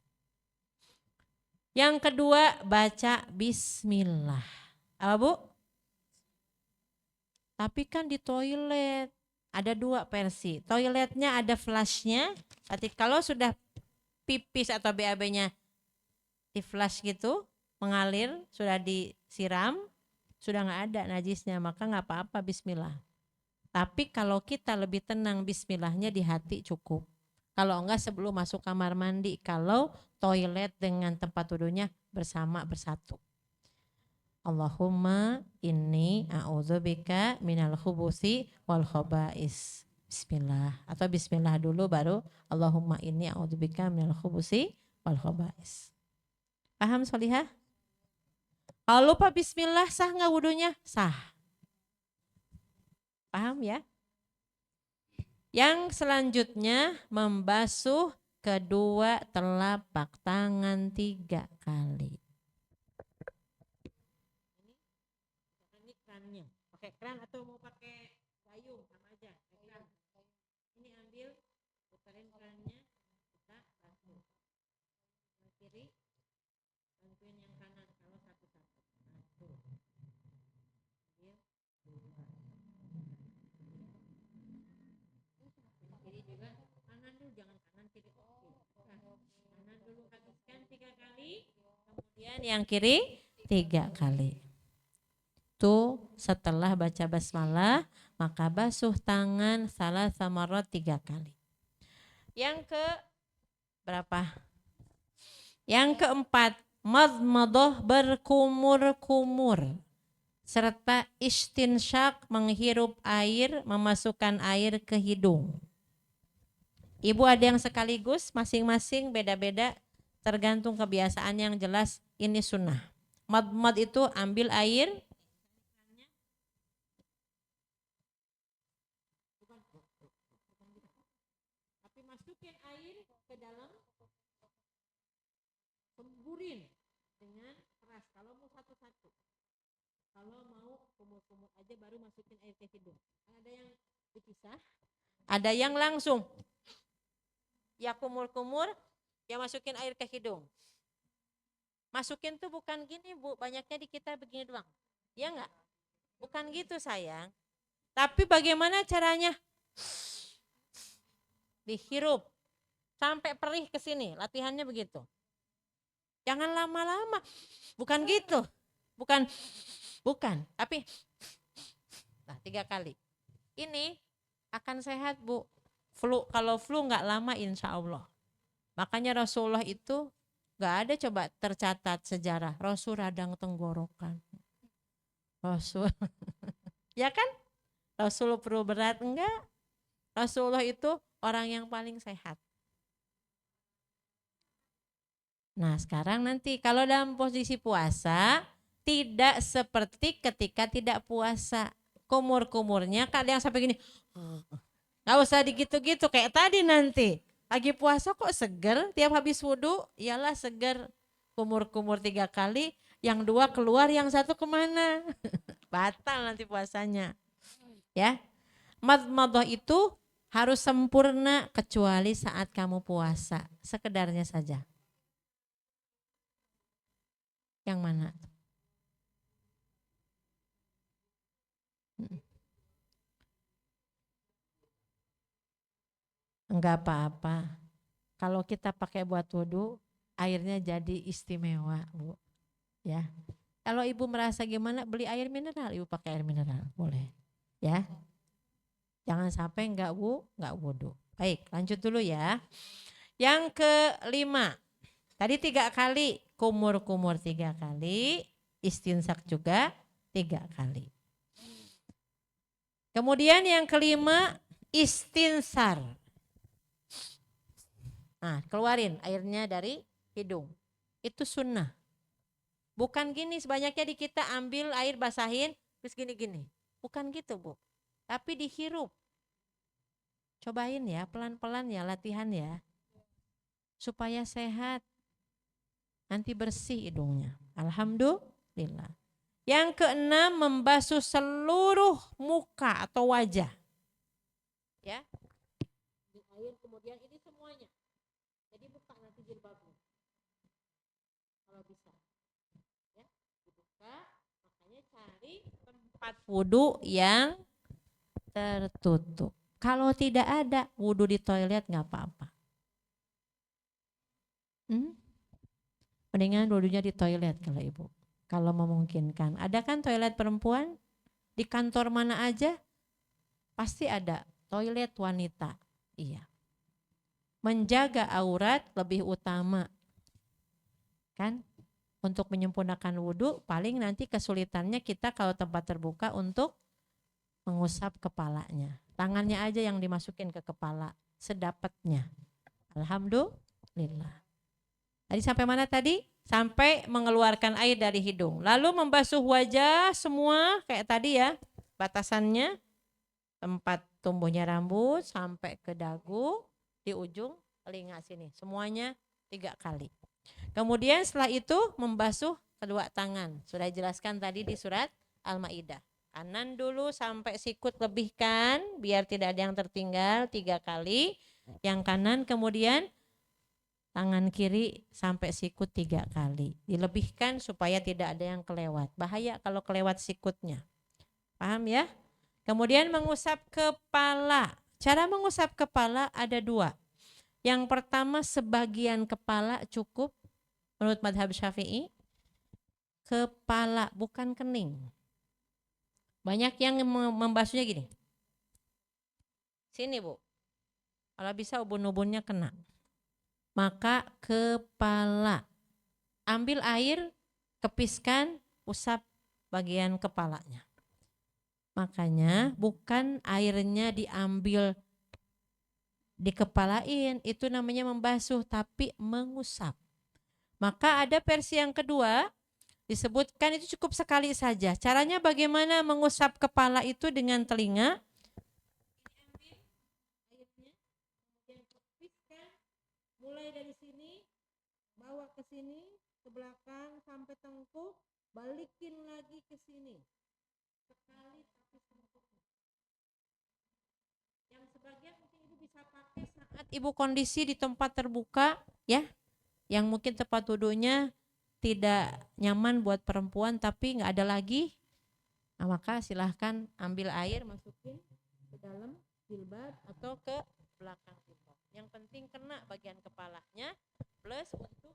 Yang kedua, baca bismillah. Apa Bu? Tapi kan di toilet ada 2 versi. Toiletnya ada flashnya, berarti kalau sudah pipis atau BAB-nya di flash gitu, mengalir, sudah disiram, sudah nggak ada najisnya, maka nggak apa-apa bismillah. Tapi kalau kita lebih tenang, bismillahnya di hati cukup. Kalau enggak sebelum masuk kamar mandi, kalau toilet dengan tempat wudhunya bersatu. Allahumma inni a'udzubika minal khubuthi wal khaba'is. Bismillah. Atau bismillah dulu baru Allahumma inni a'udzubika minal khubuthi wal khaba'is. Paham Solihah? Kalau lupa bismillah sah nggak wudhunya? Sah. Paham ya? Yang selanjutnya membasuh kedua telapak tangan 3 kali. Ini kerannya. Pakai keran atau mau pakai gayung sama aja. Keran. Ini ambil, putarin kerannya, kita basuh. Yang kiri, bantuin yang kanan kalau satu-satu. Satu. Ambil, 2. Kiri juga, kanan dulu, jangan kanan kiri. Kanan dulu habiskan 3 kali, kemudian yang kiri 3 kali. Tuh setelah baca basmalah maka basuh tangan salah samarot 3 kali. Yang ke berapa? Yang keempat, madmadah berkumur-kumur serta istinsyak menghirup air, memasukkan air ke hidung. Ibu ada yang sekaligus, masing-masing beda-beda tergantung kebiasaan, yang jelas ini sunnah. Madmad itu ambil air, tapi masukin air ke dalam, semburin dengan keras. Kalau mau satu-satu, kalau mau kumur-kumur aja baru masukin air ke hidung. Ada yang dipisah, ada yang langsung. Ya kumur-kumur, ya masukin air ke hidung. Masukin tuh bukan gini Bu, banyaknya di kita begini doang. Ya enggak? Bukan gitu sayang. Tapi bagaimana caranya? Dihirup sampai perih ke sini, latihannya begitu. Jangan lama-lama. Bukan gitu. Bukan. Tapi nah 3 kali. Ini akan sehat Bu. Kalau flu nggak lama insya Allah. Makanya Rasulullah itu nggak ada coba tercatat sejarah Rasul radang tenggorokan. Rasul, ya kan? Rasul perlu berat enggak? Rasulullah itu orang yang paling sehat. Nah sekarang nanti kalau dalam posisi puasa tidak seperti ketika tidak puasa. Kumur-kumurnya kadang sampai gini, nggak usah digitu-gitu kayak tadi nanti. Lagi puasa kok seger tiap habis wudhu, iyalah seger. Kumur-kumur 3 kali, yang 2 keluar, yang 1 kemana? Batal nanti puasanya. Ya, madmadah itu harus sempurna kecuali saat kamu puasa. Sekedarnya saja. Yang mana? Enggak apa-apa. Kalau kita pakai buat wudhu, airnya jadi istimewa, Bu. Ya. Kalau ibu merasa gimana, beli air mineral, ibu pakai air mineral, boleh. Ya. Jangan sampai enggak wudhu. Baik, lanjut dulu ya. Yang kelima, tadi 3 kali, kumur-kumur 3 kali, istinsak juga 3 kali. Kemudian yang kelima, istinsar. Nah, keluarin airnya dari hidung. Itu sunnah. Bukan gini, sebanyaknya di kita ambil air basahin, terus gini-gini. Bukan gitu, Bu. Tapi dihirup. Cobain ya, pelan-pelan ya, latihan ya. Supaya sehat. Nanti bersih hidungnya. Alhamdulillah. Yang keenam, membasuh seluruh muka atau wajah. Ya. Air kemudian ini semuanya. Jadi buka nanti jilbabnya. Kalau bisa. Ya, dibuka, makanya cari tempat wudhu yang tertutup. Kalau tidak ada, wudhu di toilet nggak apa-apa. Mendingan wudhunya di toilet kalau ibu. Kalau memungkinkan. Ada kan toilet perempuan? Di kantor mana aja? Pasti ada toilet wanita. Iya. Menjaga aurat lebih utama. Kan? Untuk menyempurnakan wudhu, paling nanti kesulitannya kita kalau tempat terbuka untuk mengusap kepalanya. Tangannya aja yang dimasukin ke kepala, sedapatnya. Alhamdulillah. Tadi sampai mana tadi? Sampai mengeluarkan air dari hidung. Lalu membasuh wajah semua kayak tadi ya. Batasannya tempat tumbuhnya rambut sampai ke dagu, di ujung telinga sini. Semuanya 3 kali. Kemudian setelah itu membasuh kedua tangan. Sudah dijelaskan tadi di surat Al-Maidah. Kanan dulu sampai sikut lebihkan biar tidak ada yang tertinggal 3 kali. Yang kanan kemudian tangan kiri sampai sikut 3 kali. Dilebihkan supaya tidak ada yang kelewat. Bahaya kalau kelewat sikutnya. Paham ya? Kemudian mengusap kepala. Cara mengusap kepala ada 2. Yang pertama sebagian kepala cukup menurut madhab Syafi'i. Kepala bukan kening. Banyak yang membasuhnya gini. Sini Bu. Kalau bisa ubun-ubunnya kena. Maka kepala. Ambil air, kepiskan, usap bagian kepalanya. Makanya bukan airnya diambil dikepalain, itu namanya membasuh, tapi mengusap. Maka ada versi yang kedua, disebutkan itu cukup sekali saja. Caranya bagaimana mengusap kepala itu dengan telinga. Diambil airnya, kemudian kepiskan, mulai dari sini, bawa ke sini, ke belakang, sampai tengkuk, balikin lagi ke sini. Sekali tapi sempurna. Yang sebagian mungkin ibu bisa pakai saat ibu kondisi di tempat terbuka, ya, yang mungkin tempat duduknya tidak nyaman buat perempuan tapi nggak ada lagi, nah, maka silahkan ambil air masukin ke dalam jilbab atau ke belakang jilbab. Yang penting kena bagian kepalanya plus untuk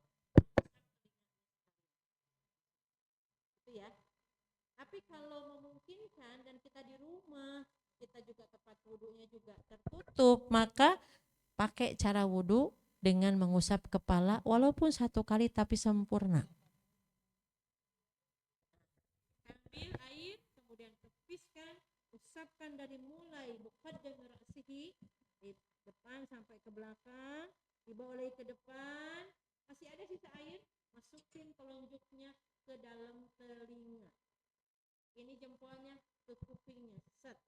itu ya. Tapi kalau memungkinkan dan kita di rumah kita juga tempat wudhunya juga tertutup, maka pakai cara wudhu dengan mengusap kepala walaupun 1 kali tapi sempurna. Ambil air, kemudian tepiskan, usapkan dari mulai muqaddam ra'sihi, di depan sampai ke belakang, dibawa lagi ke depan, masih ada sisa air, masukin telunjuknya ke dalam telinga. Ini jempolnya ke kupingnya, set.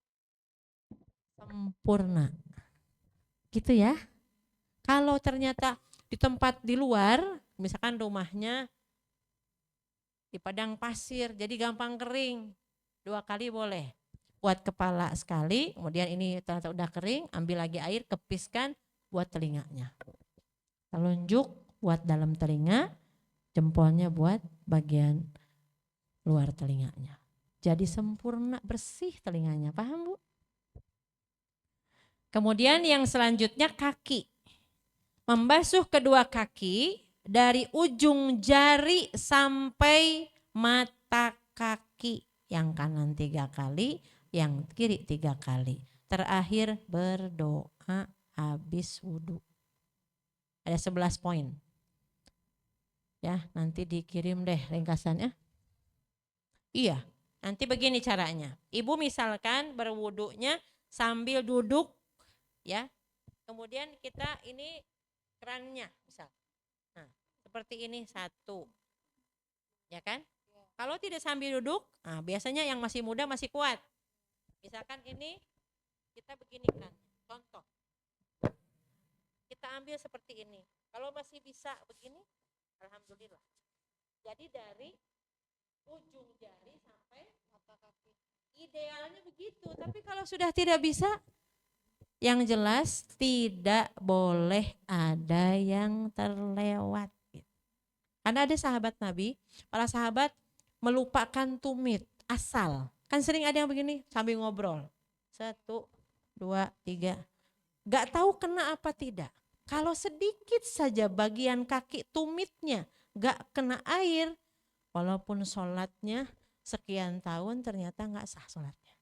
Sempurna. Gitu ya. Kalau ternyata di tempat di luar, misalkan rumahnya di padang pasir, jadi gampang kering, 2 kali boleh. Buat kepala sekali, kemudian ini ternyata udah kering, ambil lagi air, kepiskan buat telinganya. Telunjuk buat dalam telinga, jempolnya buat bagian luar telinganya. Jadi sempurna, bersih telinganya, paham Bu? Kemudian yang selanjutnya kaki. Membasuh kedua kaki dari ujung jari sampai mata kaki. Yang kanan 3 kali, yang kiri 3 kali. Terakhir berdoa habis wudhu. Ada 11 poin. Ya, nanti dikirim deh ringkasannya. Iya, nanti begini caranya. Ibu misalkan berwudhunya sambil duduk, ya. Kemudian kita ini kerannya misal. Nah, seperti ini 1. Ya kan? Kalau tidak sambil duduk, nah biasanya yang masih muda masih kuat. Misalkan ini kita begini kan. Contoh. Kita ambil seperti ini. Kalau masih bisa begini, alhamdulillah. Jadi dari ujung jari sampai mata kaki. Idealnya begitu, tapi kalau sudah tidak bisa, yang jelas tidak boleh ada yang terlewat. Karena ada sahabat Nabi, para sahabat melupakan tumit, asal. Kan sering ada yang begini sambil ngobrol. 1, 2, 3. Gak tahu kena apa tidak. Kalau sedikit saja bagian kaki tumitnya gak kena air, walaupun sholatnya sekian tahun ternyata gak sah sholatnya.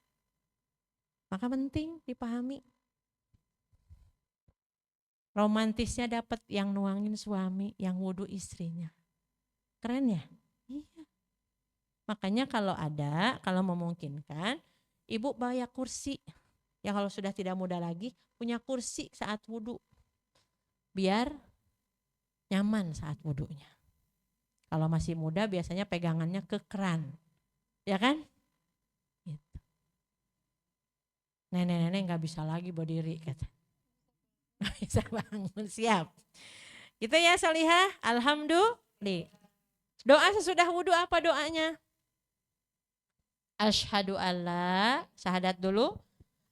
Maka penting dipahami. Romantisnya dapat yang nuangin suami, yang wudhu istrinya. Keren ya? Iya. Makanya kalau ada, kalau memungkinkan, ibu bawa kursi. Ya kalau sudah tidak muda lagi, punya kursi saat wudhu. Biar nyaman saat wudhunya. Kalau masih muda biasanya pegangannya ke keran. Ya kan? Gitu. Nenek-nenek gak bisa lagi berdiri kata. Gak bisa bangun, siap. Gitu ya Salihah, alhamdulillah. Doa sesudah wudhu apa doanya? Asyhadu alla, syahadat dulu.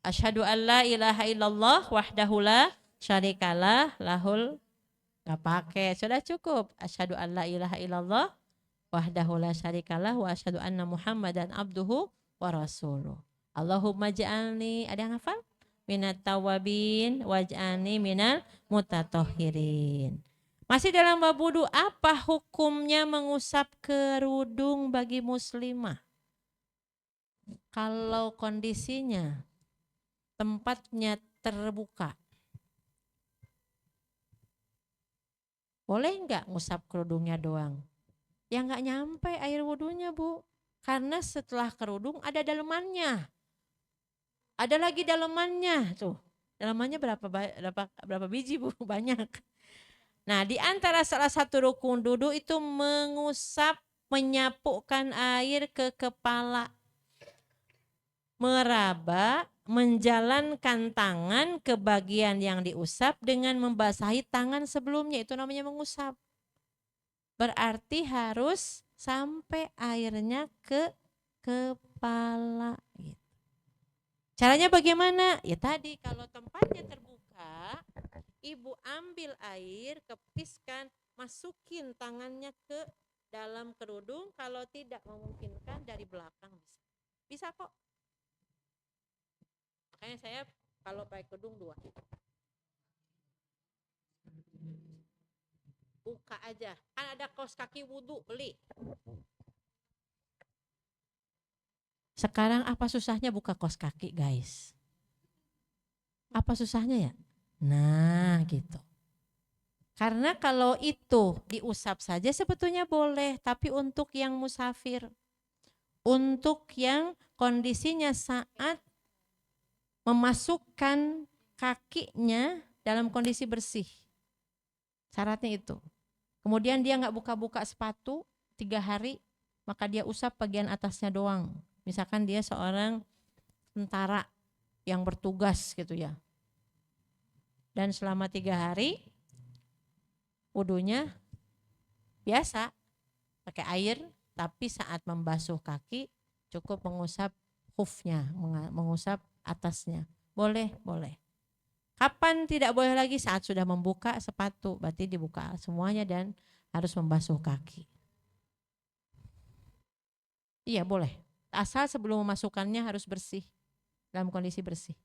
Asyhadu alla ilaha illallah wahdahu la syarikalah lahul, gak pakai, sudah cukup. Asyhadu alla ilaha illallah wahdahu la syarikalah wa asyhadu anna muhammadan abduhu wa rasuluh. Allahumma ja'alni, ada yang hafal? Minat tawabin waj'alni minal mutatahhirin. Masih dalam bab wudu, apa hukumnya mengusap kerudung bagi muslimah? Kalau kondisinya tempatnya terbuka, boleh enggak ngusap kerudungnya doang? Ya enggak nyampe air wudunya Bu, karena setelah kerudung ada dalemannya. Ada lagi dalemannya tuh. Dalemannya berapa biji Bu? Banyak. Nah, di antara salah satu rukun wudu itu mengusap, menyapukan air ke kepala. Meraba, menjalankan tangan ke bagian yang diusap dengan membasahi tangan sebelumnya, itu namanya mengusap. Berarti harus sampai airnya ke kepala. Caranya bagaimana? Ya tadi kalau tempatnya terbuka, ibu ambil air, kepiskan, masukin tangannya ke dalam kerudung. Kalau tidak memungkinkan dari belakang bisa. Bisa kok. Makanya saya kalau pakai kerudung 2. Buka aja. Kan ada kaos kaki wudhu, beli. Sekarang apa susahnya buka kaos kaki guys? Apa susahnya ya? Nah gitu. Karena kalau itu diusap saja sebetulnya boleh, tapi untuk yang musafir, untuk yang kondisinya saat memasukkan kakinya dalam kondisi bersih, syaratnya itu. Kemudian dia nggak buka-buka sepatu 3 hari, maka dia usap bagian atasnya doang. Misalkan dia seorang tentara yang bertugas gitu ya. Dan selama 3 hari wudunya biasa pakai air, tapi saat membasuh kaki cukup mengusap hufnya, mengusap atasnya. Boleh, boleh. Kapan tidak boleh lagi? Saat sudah membuka sepatu, berarti dibuka semuanya dan harus membasuh kaki. Iya boleh, asal sebelum memasukkannya harus bersih, dalam kondisi bersih.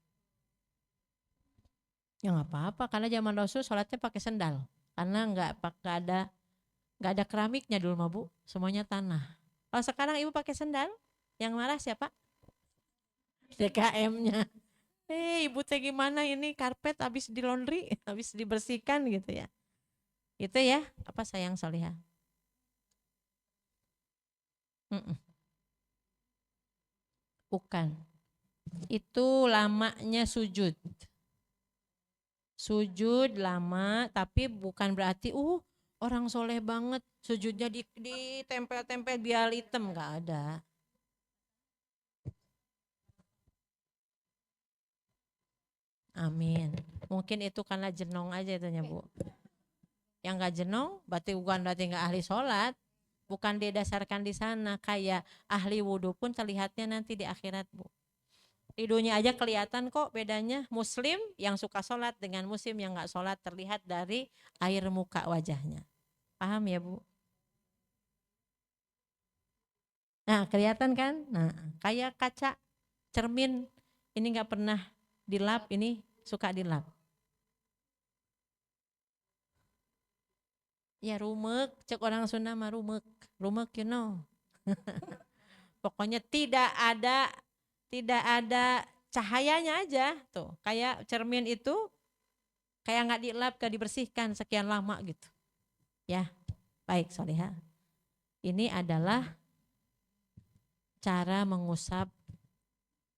Ya nggak apa-apa, karena zaman Rasul sholatnya pakai sendal, karena nggak ada keramiknya dulu mah Bu, semuanya tanah. Kalau sekarang ibu pakai sendal, yang marah siapa? DKM-nya. Ibu teh gimana ini karpet habis di laundry, habis dibersihkan gitu ya. Itu ya, apa sayang Solihah? Bukan. Itu lamanya sujud. Sujud lama, tapi bukan berarti orang soleh banget sujudnya ditempel-tempel biar hitam, nggak ada. Amin. Mungkin itu karena jenong aja itunya Bu. Yang nggak jenong berarti nggak ahli sholat. Bukan didasarkan di sana, kayak ahli wudhu pun terlihatnya nanti di akhirat Bu. Di dunia aja kelihatan kok bedanya muslim yang suka sholat dengan muslim yang nggak sholat, terlihat dari air muka wajahnya. Paham ya Bu? Nah kelihatan kan? Nah kayak kaca cermin ini nggak pernah dilap, ini suka dilap. Ya rumek, cek orang Sunda mah rumek you know. Pokoknya tidak ada cahayanya aja tuh. Kayak cermin itu kayak nggak dilap, nggak dibersihkan sekian lama gitu. Ya, baik Solihah. Ini adalah cara mengusap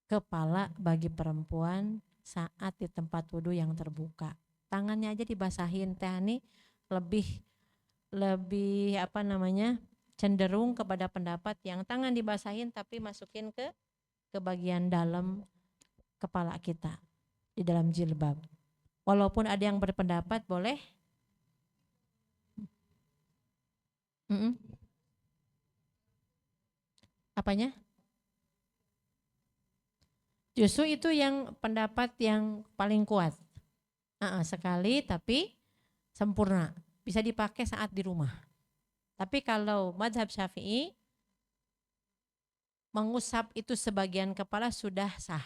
kepala bagi perempuan saat di tempat wudhu yang terbuka. Tangannya aja dibasahin, teh ini lebih cenderung kepada pendapat yang tangan dibasahin tapi masukin ke bagian dalam kepala kita di dalam jilbab. Walaupun ada yang berpendapat boleh. Apanya? Justru itu yang pendapat yang paling kuat. Sekali tapi sempurna. Bisa dipakai saat di rumah. Tapi kalau mazhab Syafi'i, mengusap itu sebagian kepala sudah sah.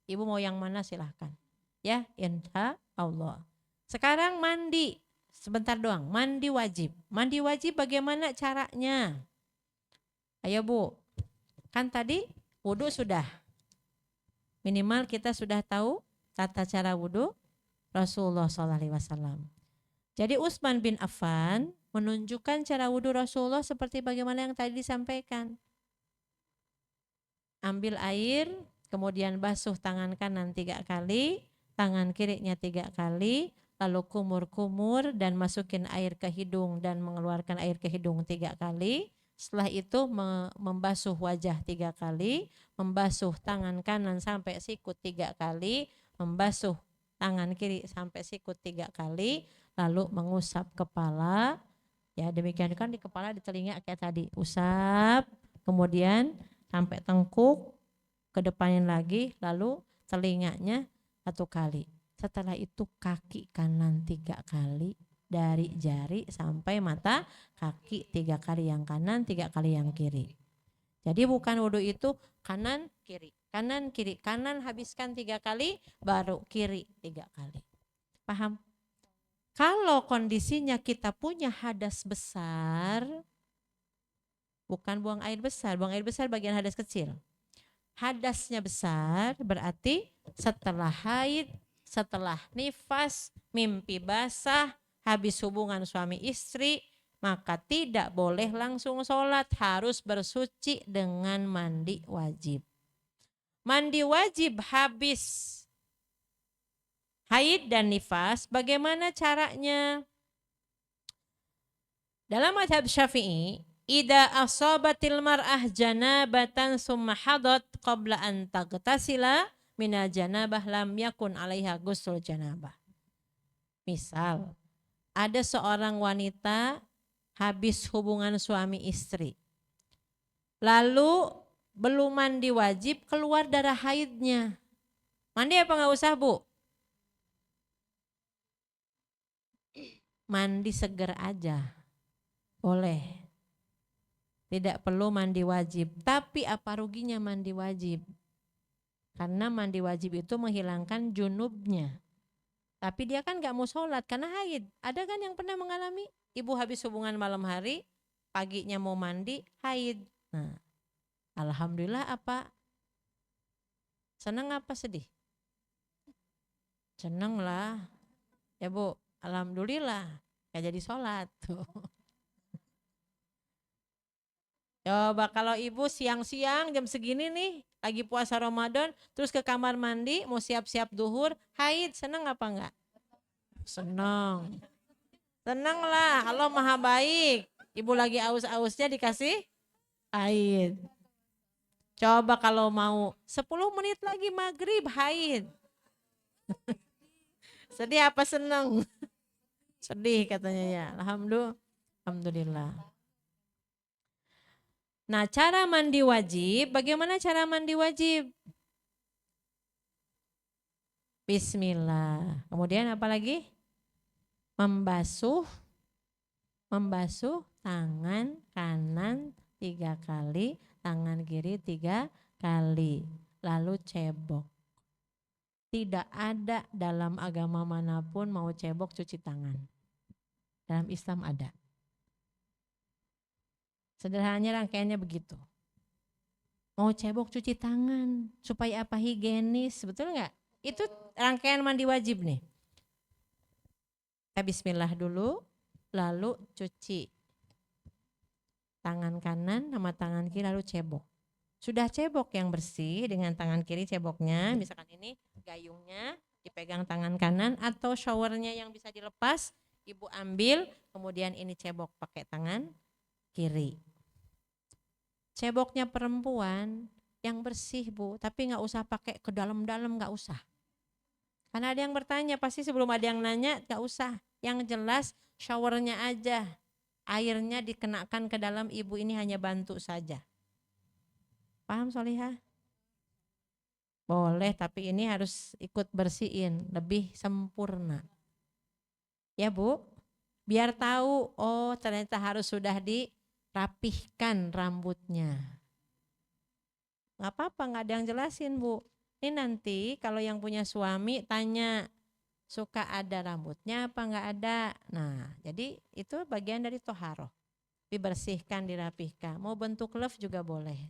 Ibu mau yang mana silahkan. Ya, insya Allah. Sekarang mandi. Sebentar doang, mandi wajib. Mandi wajib bagaimana caranya? Ayo Bu, kan tadi wudhu sudah. Minimal kita sudah tahu tata cara wudhu Rasulullah SAW. Jadi Utsman bin Affan menunjukkan cara wudhu Rasulullah seperti bagaimana yang tadi disampaikan. Ambil air, kemudian basuh tangan kanan 3 kali, tangan kirinya 3 kali, lalu kumur-kumur dan masukin air ke hidung dan mengeluarkan air ke hidung 3 kali. Setelah itu membasuh wajah 3 kali, membasuh tangan kanan sampai sikut 3 kali, membasuh tangan kiri sampai sikut 3 kali, lalu mengusap kepala. Ya demikian kan di kepala, di telinga kayak tadi, usap, kemudian sampai tengkuk, ke depanin lagi, lalu telinganya 1 kali. Setelah itu kaki kanan 3 kali, dari jari sampai mata kaki 3 kali yang kanan, 3 kali yang kiri. Jadi bukan wudhu itu kanan kiri, kanan habiskan 3 kali, baru kiri 3 kali. Paham? Kalau kondisinya kita punya hadas besar, bukan buang air besar bagian hadas kecil. Hadasnya besar berarti setelah haid setelah nifas, mimpi basah, habis hubungan suami istri, maka tidak boleh langsung sholat, harus bersuci dengan mandi wajib. Mandi wajib habis haid dan nifas, bagaimana caranya? Dalam mazhab Syafi'i, idza asabatil mar'ah janabatan summa hadat qabla an taghtasila mina janabah lam yakun 'alaiha ghusl janabah. Misal, ada seorang wanita habis hubungan suami istri. Lalu belum mandi wajib, keluar darah haidnya. Mandi apa enggak usah, Bu? Mandi seger aja. Boleh. Tidak perlu mandi wajib. Tapi apa ruginya mandi wajib? Karena mandi wajib itu menghilangkan junubnya. Tapi dia kan gak mau sholat karena haid. Ada kan yang pernah mengalami? Ibu habis hubungan malam hari, paginya mau mandi, haid. Nah, alhamdulillah apa? Senang apa sedih? Senang lah. Ya Bu, alhamdulillah. Gak jadi sholat tuh. Coba kalau ibu siang-siang jam segini nih, lagi puasa Ramadan, terus ke kamar mandi, mau siap-siap duhur, haid, seneng apa enggak? Seneng. Seneng lah, Allah maha baik. Ibu lagi aus-ausnya dikasih haid. Coba kalau mau 10 menit lagi maghrib, haid. Sedih apa seneng? Sedih katanya ya, alhamdulillah. Nah, cara mandi wajib, bagaimana cara mandi wajib? Bismillah. Kemudian apa lagi? Membasuh tangan kanan 3 kali, tangan kiri 3 kali. Lalu cebok. Tidak ada dalam agama manapun mau cebok cuci tangan. Dalam Islam ada. Sederhananya rangkaiannya begitu. Mau cebok cuci tangan supaya apa? Higienis, betul nggak? Itu rangkaian mandi wajib nih. Kita bismillah dulu, lalu cuci tangan kanan sama tangan kiri, lalu cebok. Sudah cebok yang bersih dengan tangan kiri ceboknya, misalkan ini gayungnya dipegang tangan kanan atau showernya yang bisa dilepas, ibu ambil, kemudian ini cebok pakai tangan kiri. Ceboknya perempuan yang bersih Bu, tapi nggak usah pakai ke dalam-dalam, nggak usah. Karena ada yang bertanya, pasti sebelum ada yang nanya, nggak usah. Yang jelas showernya aja, airnya dikenakan ke dalam, ibu ini hanya bantu saja. Paham Solihah? Boleh, tapi ini harus ikut bersihin, lebih sempurna. Ya Bu, biar tahu, oh ternyata harus sudah dirapihkan rambutnya. Nggak apa-apa, nggak ada yang jelasin Bu. Ini nanti kalau yang punya suami tanya, suka ada rambutnya apa nggak ada. Nah, jadi itu bagian dari toharoh. Dibersihkan, dirapihkan. Mau bentuk love juga boleh.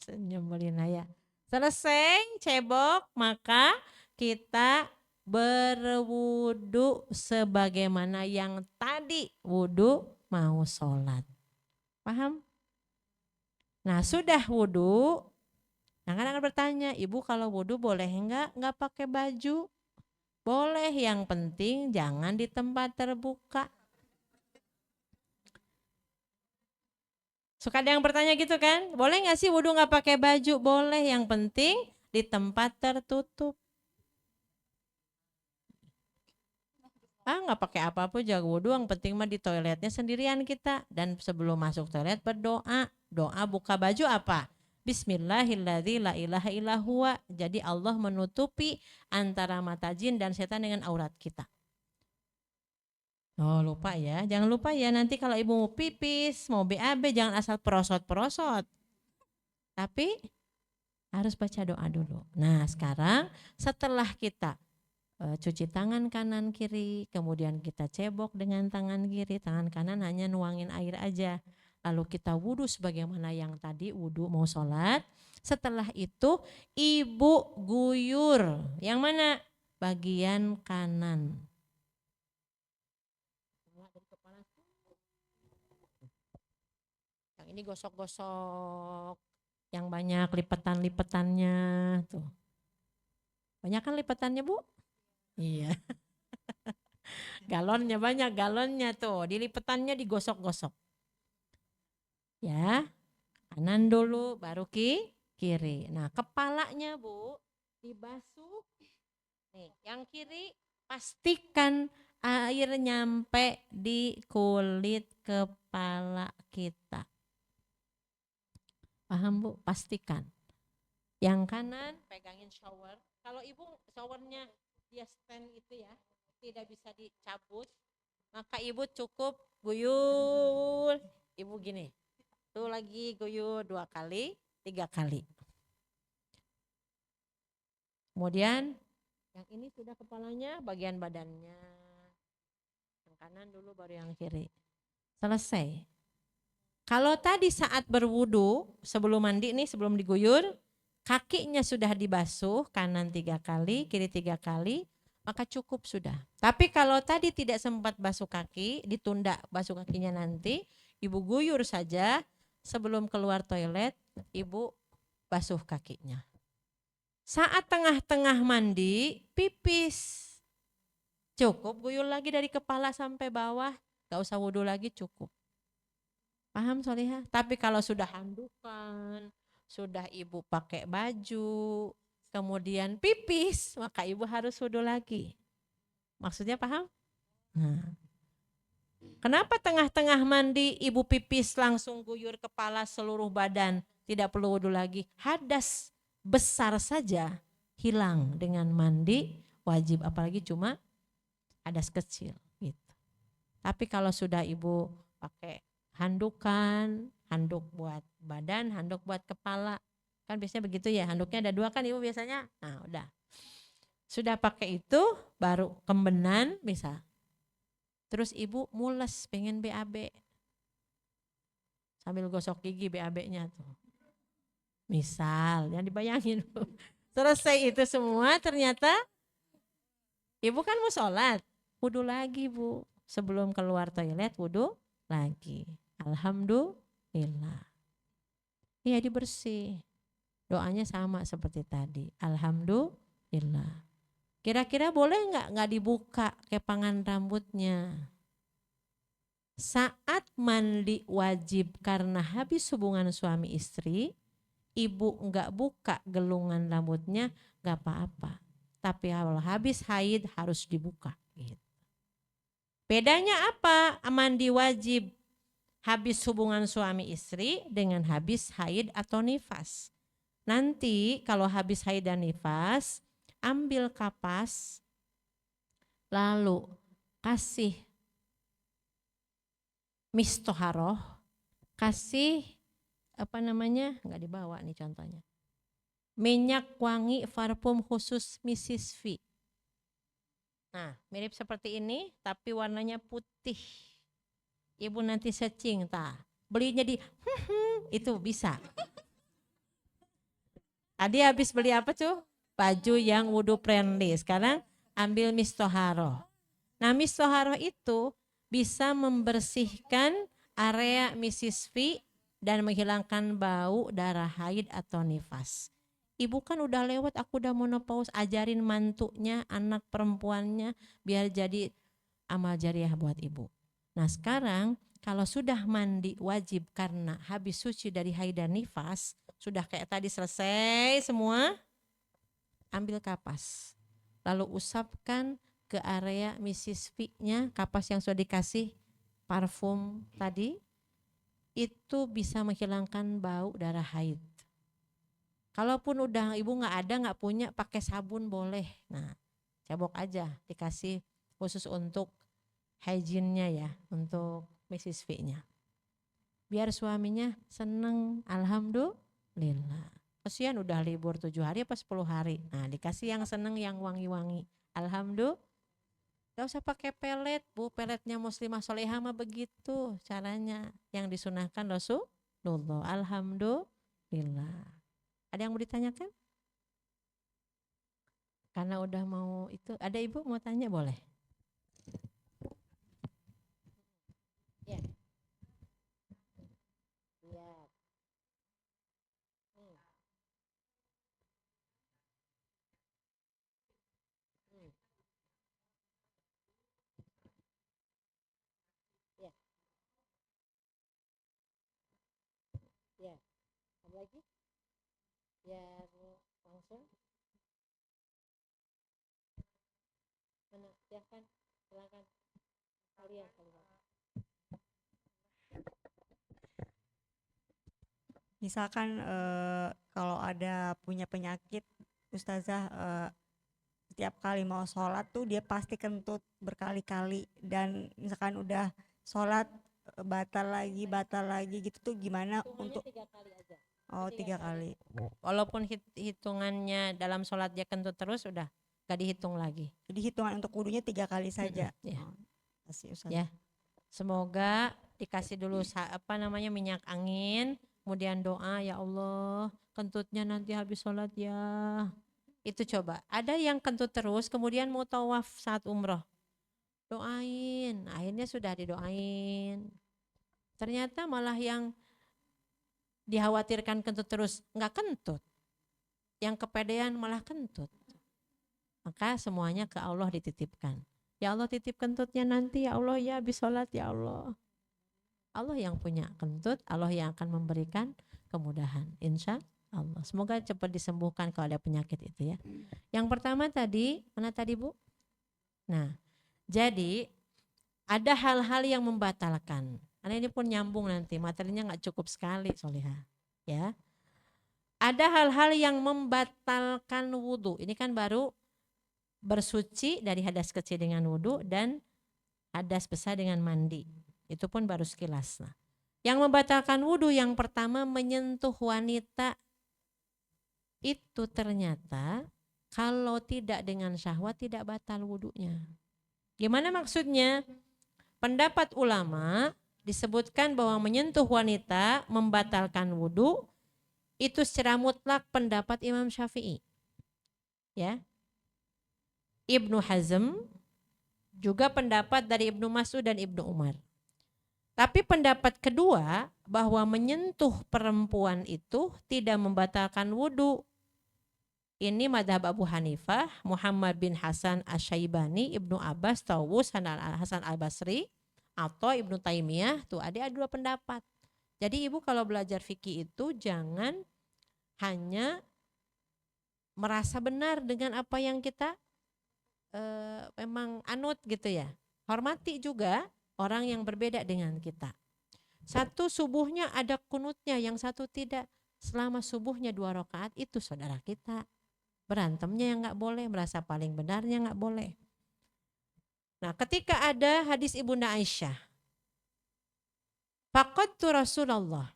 Senyum Molina ya. Selesai cebok, maka kita berwudu sebagaimana yang tadi wudu mau sholat. Paham? Nah sudah wudu, akan bertanya, ibu kalau wudu boleh enggak pakai baju? Boleh, yang penting jangan di tempat terbuka. Suka ada yang bertanya gitu kan, boleh nggak sih wudu nggak pakai baju? Boleh, yang penting di tempat tertutup. Nggak pakai apa-apa jago wudu, yang penting mah di toiletnya sendirian kita. Dan sebelum masuk toilet berdoa, doa buka baju apa? Bismillahirrahmanirrahim la ilaha illa huwa. Jadi Allah menutupi antara mata jin dan setan dengan aurat kita. Oh lupa ya, jangan lupa ya, nanti kalau ibu mau pipis, mau BAB jangan asal perosot-perosot. Tapi harus baca doa dulu. Nah sekarang setelah kita cuci tangan kanan kiri, kemudian kita cebok dengan tangan kiri, tangan kanan hanya nuangin air aja. Lalu kita wudhu sebagaimana yang tadi wudhu mau sholat. Setelah itu ibu guyur. Yang mana? Bagian kanan. Yang ini gosok-gosok. Yang banyak lipetan-lipetannya tuh. Banyak kan lipetannya, Bu? Iya. Galonnya banyak, galonnya tuh. Di lipetannya digosok-gosok. Ya, kanan dulu baru kiri. Nah, kepalanya Bu dibasuh. Nih, yang kiri pastikan air nyampe di kulit kepala kita. Paham Bu? Pastikan. Yang kanan pegangin shower. Kalau ibu showernya dia stand itu ya, tidak bisa dicabut, maka ibu cukup guyur. Ibu gini, tuh lagi guyur 2 kali, 3 kali. Kemudian yang ini sudah kepalanya, bagian badannya. Yang kanan dulu baru yang kiri. Selesai. Kalau tadi saat berwudu, sebelum mandi nih, sebelum diguyur, kakinya sudah dibasuh, kanan 3 kali, kiri 3 kali, maka cukup sudah. Tapi kalau tadi tidak sempat basuh kaki, ditunda basuh kakinya nanti, ibu guyur saja, sebelum keluar toilet, ibu basuh kakinya. Saat tengah-tengah mandi, pipis. Cukup guyur lagi dari kepala sampai bawah, gak usah wudhu lagi, cukup. Paham Solihah? Tapi kalau sudah handukan, sudah ibu pakai baju, kemudian pipis, maka ibu harus wudhu lagi. Maksudnya paham? Nah. Kenapa tengah-tengah mandi ibu pipis langsung guyur kepala seluruh badan, tidak perlu wudhu lagi? Hadas besar saja hilang dengan mandi wajib, apalagi cuma hadas kecil gitu. Tapi kalau sudah ibu pakai handukan, handuk buat badan, handuk buat kepala, kan biasanya begitu ya, handuknya ada 2 kan ibu biasanya. Nah udah, sudah pakai itu baru kembenan bisa. Terus ibu mules pengen BAB, sambil gosok gigi BAB-nya tuh. Misal, yang dibayangin. Selesai itu semua ternyata ibu kan mau sholat, wudhu lagi Bu. Sebelum keluar toilet wudhu lagi. Alhamdulillah. Iya dibersih. Doanya sama seperti tadi. Alhamdulillah. Kira-kira boleh nggak dibuka kepangan rambutnya? Saat mandi wajib karena habis hubungan suami istri, ibu nggak buka gelungan rambutnya nggak apa-apa. Tapi kalau habis haid harus dibuka. Gitu. Bedanya apa? Mandi wajib habis hubungan suami istri dengan habis haid atau nifas. Nanti kalau habis haid dan nifas, ambil kapas, lalu kasih mistoharoh, kasih nggak dibawa nih contohnya, minyak wangi parfum khusus Mrs. V. Nah mirip seperti ini tapi warnanya putih. Ibu nanti searching belinya di itu bisa. Tadi habis beli apa tuh? Baju yang wudu friendly. Sekarang ambil mistoharoh. Nah mistoharoh itu bisa membersihkan area Mrs. V dan menghilangkan bau darah haid atau nifas. Ibu kan udah lewat, aku udah menopause, ajarin mantunya, anak perempuannya biar jadi amal jariah buat ibu. Nah sekarang kalau sudah mandi wajib karena habis suci dari haid dan nifas, sudah kayak tadi selesai semua, ambil kapas. Lalu usapkan ke area Mrs. V-nya, kapas yang sudah dikasih parfum tadi, itu bisa menghilangkan bau darah haid. Kalaupun udah ibu nggak punya, pakai sabun boleh. Nah, cebok aja, dikasih khusus untuk hygiene-nya ya, untuk Mrs. V-nya. Biar suaminya seneng, alhamdulillah. Kesian udah libur 7 hari apa 10 hari. Nah, dikasih yang seneng, yang wangi-wangi. Alhamdulillah. Gak usah pakai pelet, Bu. Peletnya muslimah solehah mah begitu caranya. Yang disunahkan Rasulullah. Alhamdulillah. Ada yang mau ditanyakan? Karena udah mau itu, ada ibu mau tanya boleh? Ya. Iya. Hmm. Hmm. Ya. Ya. Apa lagi? Biar langsung. Mana? Silahkan. Silakan. Kalian. Misalkan kalau ada punya penyakit, Ustazah, setiap kali mau sholat tuh dia pasti kentut berkali-kali, dan misalkan udah sholat batal lagi gitu tuh gimana Hitungannya untuk 3 kali aja. oh Tiga tiga kali. kali Walaupun hitungannya dalam sholat dia kentut terus, udah gak dihitung lagi. Jadi hitungan untuk wudunya 3 kali saja. Ya. Oh, kasih Ya. Ustazah. Semoga dikasih dulu minyak angin, kemudian doa, ya Allah, kentutnya nanti habis sholat ya. Itu coba. Ada yang kentut terus, kemudian mau tawaf saat umroh. Doain, akhirnya sudah didoain. Ternyata malah yang dikhawatirkan kentut terus, nggak kentut. Yang kepedean malah kentut. Maka semuanya ke Allah dititipkan. Ya Allah, titip kentutnya nanti ya Allah ya, habis sholat ya Allah. Allah yang punya kentut, Allah yang akan memberikan kemudahan. Insya Allah. Semoga cepat disembuhkan kalau ada penyakit itu ya. Yang pertama tadi, mana tadi Bu? Nah, jadi ada hal-hal yang membatalkan. Karena ini pun nyambung nanti, materinya nggak cukup sekali Solihah. Ya. Ada hal-hal yang membatalkan wudhu. Ini kan baru bersuci dari hadas kecil dengan wudhu dan hadas besar dengan mandi. Itu pun baru sekilas. Nah, yang membatalkan wudhu yang pertama menyentuh wanita itu ternyata kalau tidak dengan syahwat tidak batal wudhunya. Gimana maksudnya? Pendapat ulama disebutkan bahwa menyentuh wanita membatalkan wudhu itu secara mutlak pendapat Imam Syafi'i. Ya. Ibnu Hazm juga pendapat dari Ibnu Mas'ud dan Ibnu Umar. Tapi pendapat kedua bahwa menyentuh perempuan itu tidak membatalkan wudhu. Ini madhab Abu Hanifah, Muhammad bin Hasan Asy-Syaibani, Ibnu Abbas, Tawus, Hasan al-Basri, atau Ibnu Taimiyah. Tuh ada 2 pendapat. Jadi ibu kalau belajar fikih itu jangan hanya merasa benar dengan apa yang kita memang anut gitu ya. Hormati juga orang yang berbeda dengan kita. Satu subuhnya ada kunutnya, yang satu tidak. Selama subuhnya 2 rakaat itu saudara kita. Berantemnya yang nggak boleh, merasa paling benarnya nggak boleh. Nah, ketika ada hadis Ibunda Aisyah, faqadtu Rasulullah.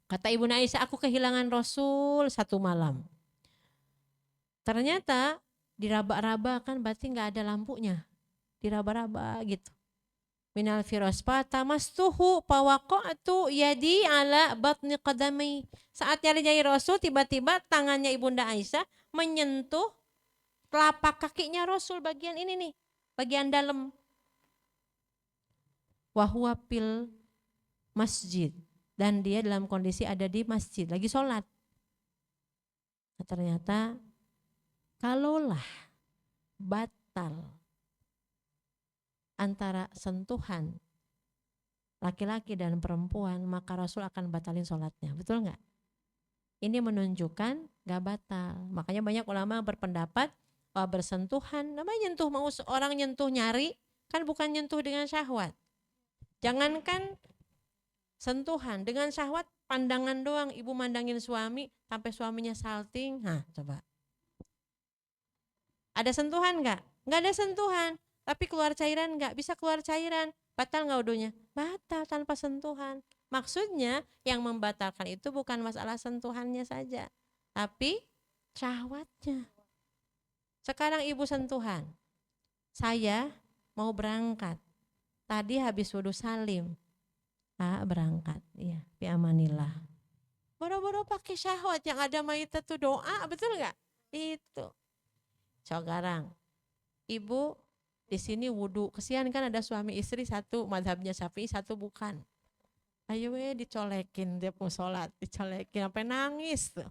Kata Ibunda Aisyah, aku kehilangan Rasul 1 malam. Ternyata diraba-raba kan berarti nggak ada lampunya. Diraba-raba gitu. Minal firasfata mastuhu pawaqa'tu yadi ala batni qadami. Saat nyari-nyari Rasul, tiba-tiba tangannya Ibunda Aisyah menyentuh telapak kakinya Rasul bagian ini nih, bagian dalam. Wahwa pil masjid, dan dia dalam kondisi ada di masjid lagi sholat. Nah, ternyata kalaulah batal antara sentuhan laki-laki dan perempuan, maka Rasul akan batalin sholatnya. Betul nggak? Ini menunjukkan nggak batal. Makanya banyak ulama berpendapat bahwa bersentuhan, namanya nyentuh, mau orang nyentuh nyari, kan bukan nyentuh dengan syahwat. Jangankan sentuhan, dengan syahwat pandangan doang, ibu mandangin suami sampai suaminya salting. Nah, coba. Ada sentuhan nggak? Nggak ada sentuhan. Tapi keluar cairan nggak? Bisa keluar cairan. Batal nggak wudunya? Batal tanpa sentuhan. Maksudnya yang membatalkan itu bukan masalah sentuhannya saja, tapi syahwatnya. Sekarang ibu sentuhan. saya mau berangkat. Tadi habis wudhu salim, berangkat. Iya, bi amanillah. Boro-boro pakai syahwat, yang ada mayat itu doa, betul nggak? Itu. Sekarang, ibu di sini wudhu, kesian kan ada suami istri, satu mazhabnya Syafi'i, satu bukan. Ayo dicolekin, dia mau sholat, dicolekin sampai nangis tuh.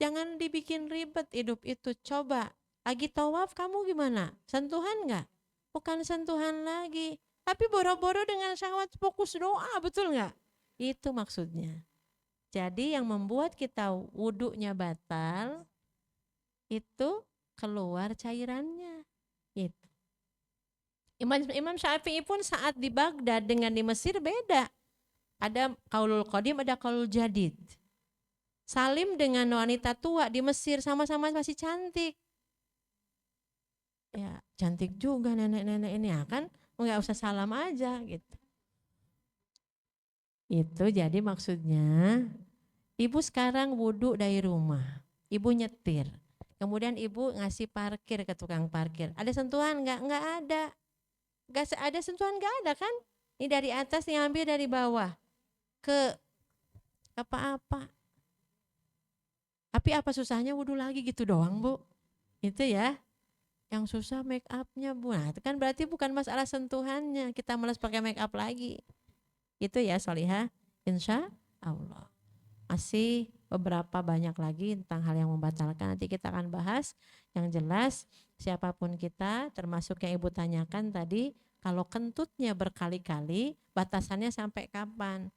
Jangan dibikin ribet hidup itu. Coba, lagi tawaf kamu gimana? Sentuhan nggak? Bukan sentuhan lagi, tapi boro-boro dengan syahwat fokus doa, betul nggak? Itu maksudnya. Jadi yang membuat kita wudhunya batal, itu keluar cairannya. Itu. Imam Syafi'i pun saat di Baghdad dengan di Mesir beda. Ada qaulul qadim, ada qaulul jadid. Salim dengan wanita tua di Mesir sama-sama masih cantik. Ya, cantik juga nenek-nenek ini, ya kan? Enggak usah salam aja gitu. Itu jadi maksudnya ibu sekarang wudhu dari rumah, ibu nyetir, kemudian ibu ngasih parkir ke tukang parkir. Ada sentuhan nggak? Nggak ada. Nggak ada sentuhan, nggak ada kan? Ini dari atas diambil dari bawah ke apa-apa. Tapi apa susahnya wudhu lagi gitu doang, Bu? Itu ya. Yang susah make upnya, Bu. Nah, itu kan berarti bukan masalah sentuhannya. Kita malas pakai make up lagi. Itu ya, Solihah. Insya Allah. Masih beberapa banyak lagi tentang hal yang membatalkan. Nanti kita akan bahas. Yang jelas, siapapun kita, termasuk yang Ibu tanyakan tadi, kalau kentutnya berkali-kali, batasannya sampai kapan?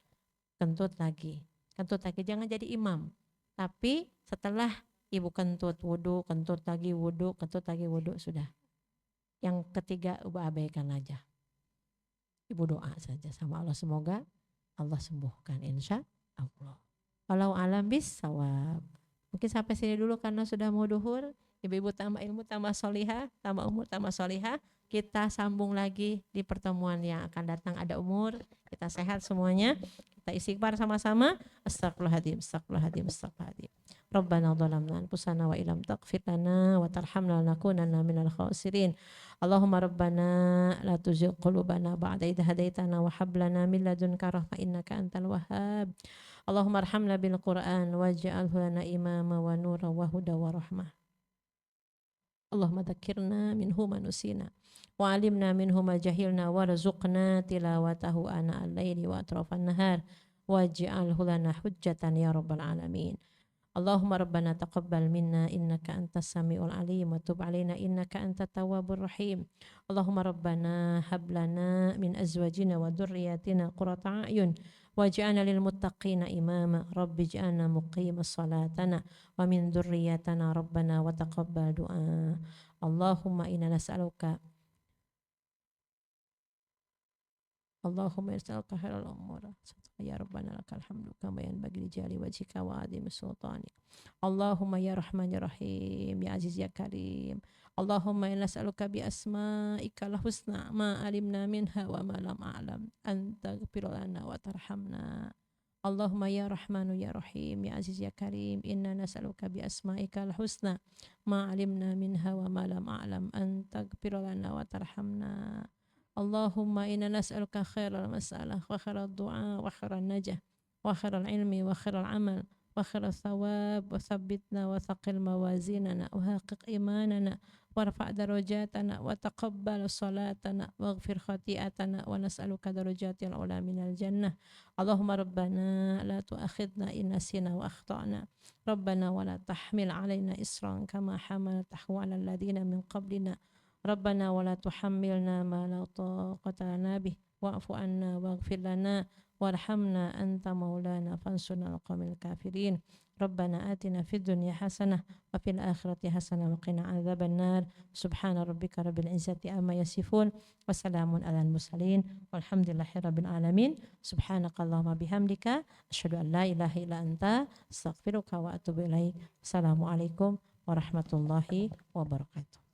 Kentut lagi. Kentut lagi, jangan jadi imam. Tapi setelah ibu kentut wudhu, kentut lagi wudhu, sudah. Yang ketiga ibu abaikan aja. Ibu doa saja sama Allah, semoga Allah sembuhkan, insya Allah. Walau alam bis sawab. Mungkin sampai sini dulu karena sudah mau duhur. Ibu-ibu tambah ilmu, tambah solihah, tambah umur, tambah solihah. Kita sambung lagi di pertemuan yang akan datang. Ada umur, kita sehat semuanya. Kita istighfar sama-sama. Astagfirullahaladzim, astagfirullahaladzim, astagfirullahaladzim. Rabbana dhalamna anfusana wa ilam taghfir lana wa tarhamna lanakunanna minal khasirin. Allahumma rabbana la tuzigh qulubana ba'da idh hadaitana wa hab lana min ladunka rahmah innaka antal wahhab. Allahumma arhamna bil Qur'an waj'alhu lana imama wa nura wa huda wa rahmah. Allahumma dzakirna minhu ma nusina wa alimna minhu ma jahilna warzuqna tilawatahu ana al-laili wa atrafan nahar waj'alhu lana hujjatan ya rabbal alamin. Allahumma rabbana taqabbal minna innaka antas samiul alim wa tub alaina innaka antat tawwabur rahim. Allahumma rabbana hab lana min azwajina wa dhurriyyatina qurrata a'yun waj'alna lil muttaqina imama. Rabbi ij'alna muqimas salatana wa min dhurriyyatina rabbana wa taqabbal du'a. Allahumma inna nas'aluka Allahumma irsalka khairal umur ya rabbana lakal hamdu kama yanbaghi li jali wajhika wa azimi sultanik. Allahumma ya rahman ya rahim ya aziz ya karim. Allahumma inna nas'aluka bi asma'ikal husna ma alimna minha wa ma lam a'lam anta ighfir lana wa tarhamna. Allahumma ya rahmanu ya rahim ya aziz ya karim inna nas'aluka bi asma'ikal husna ma alimna minha wa ma lam a'lam anta ighfir lana wa tarhamna. Allahumma inna nas'aluka khairal mas'alah wa khairal du'a wa khairal najah wa khairal ilmi wa khairal amal wa khairal thawab wa thabbitna wa thaqil mawazinana wa haqiq imanana wa rafa' darajatana wa taqabbal salatana wa ghfir khati'atana wa nas'aluka darajatil ula minal jannah. Allahumma rabbana la tu'akhidna in nasina wa akhtana. Rabbana wa la tahmil alaina isran kama hamaltahu 'alal ladina min qablina. Rabbana wa la tuhammilna ma la taqata lana bih wa'fu anna waghfir lana warhamna anta maulana fansurna al-qawmil kafirin. Rabbana atina fid dunya hasanah wa fil akhirati hasanah wa qina adzaban nar. Subhana rabbika rabbil izzati amma yasifun wa salamun alal mursalin walhamdulillahi rabbil alamin. Subhanakallahumma bihamdika asyhadu an la ilaha illa anta astaghfiruka wa atubu ilaik. Assalamualaikum warahmatullahi wabarakatuh.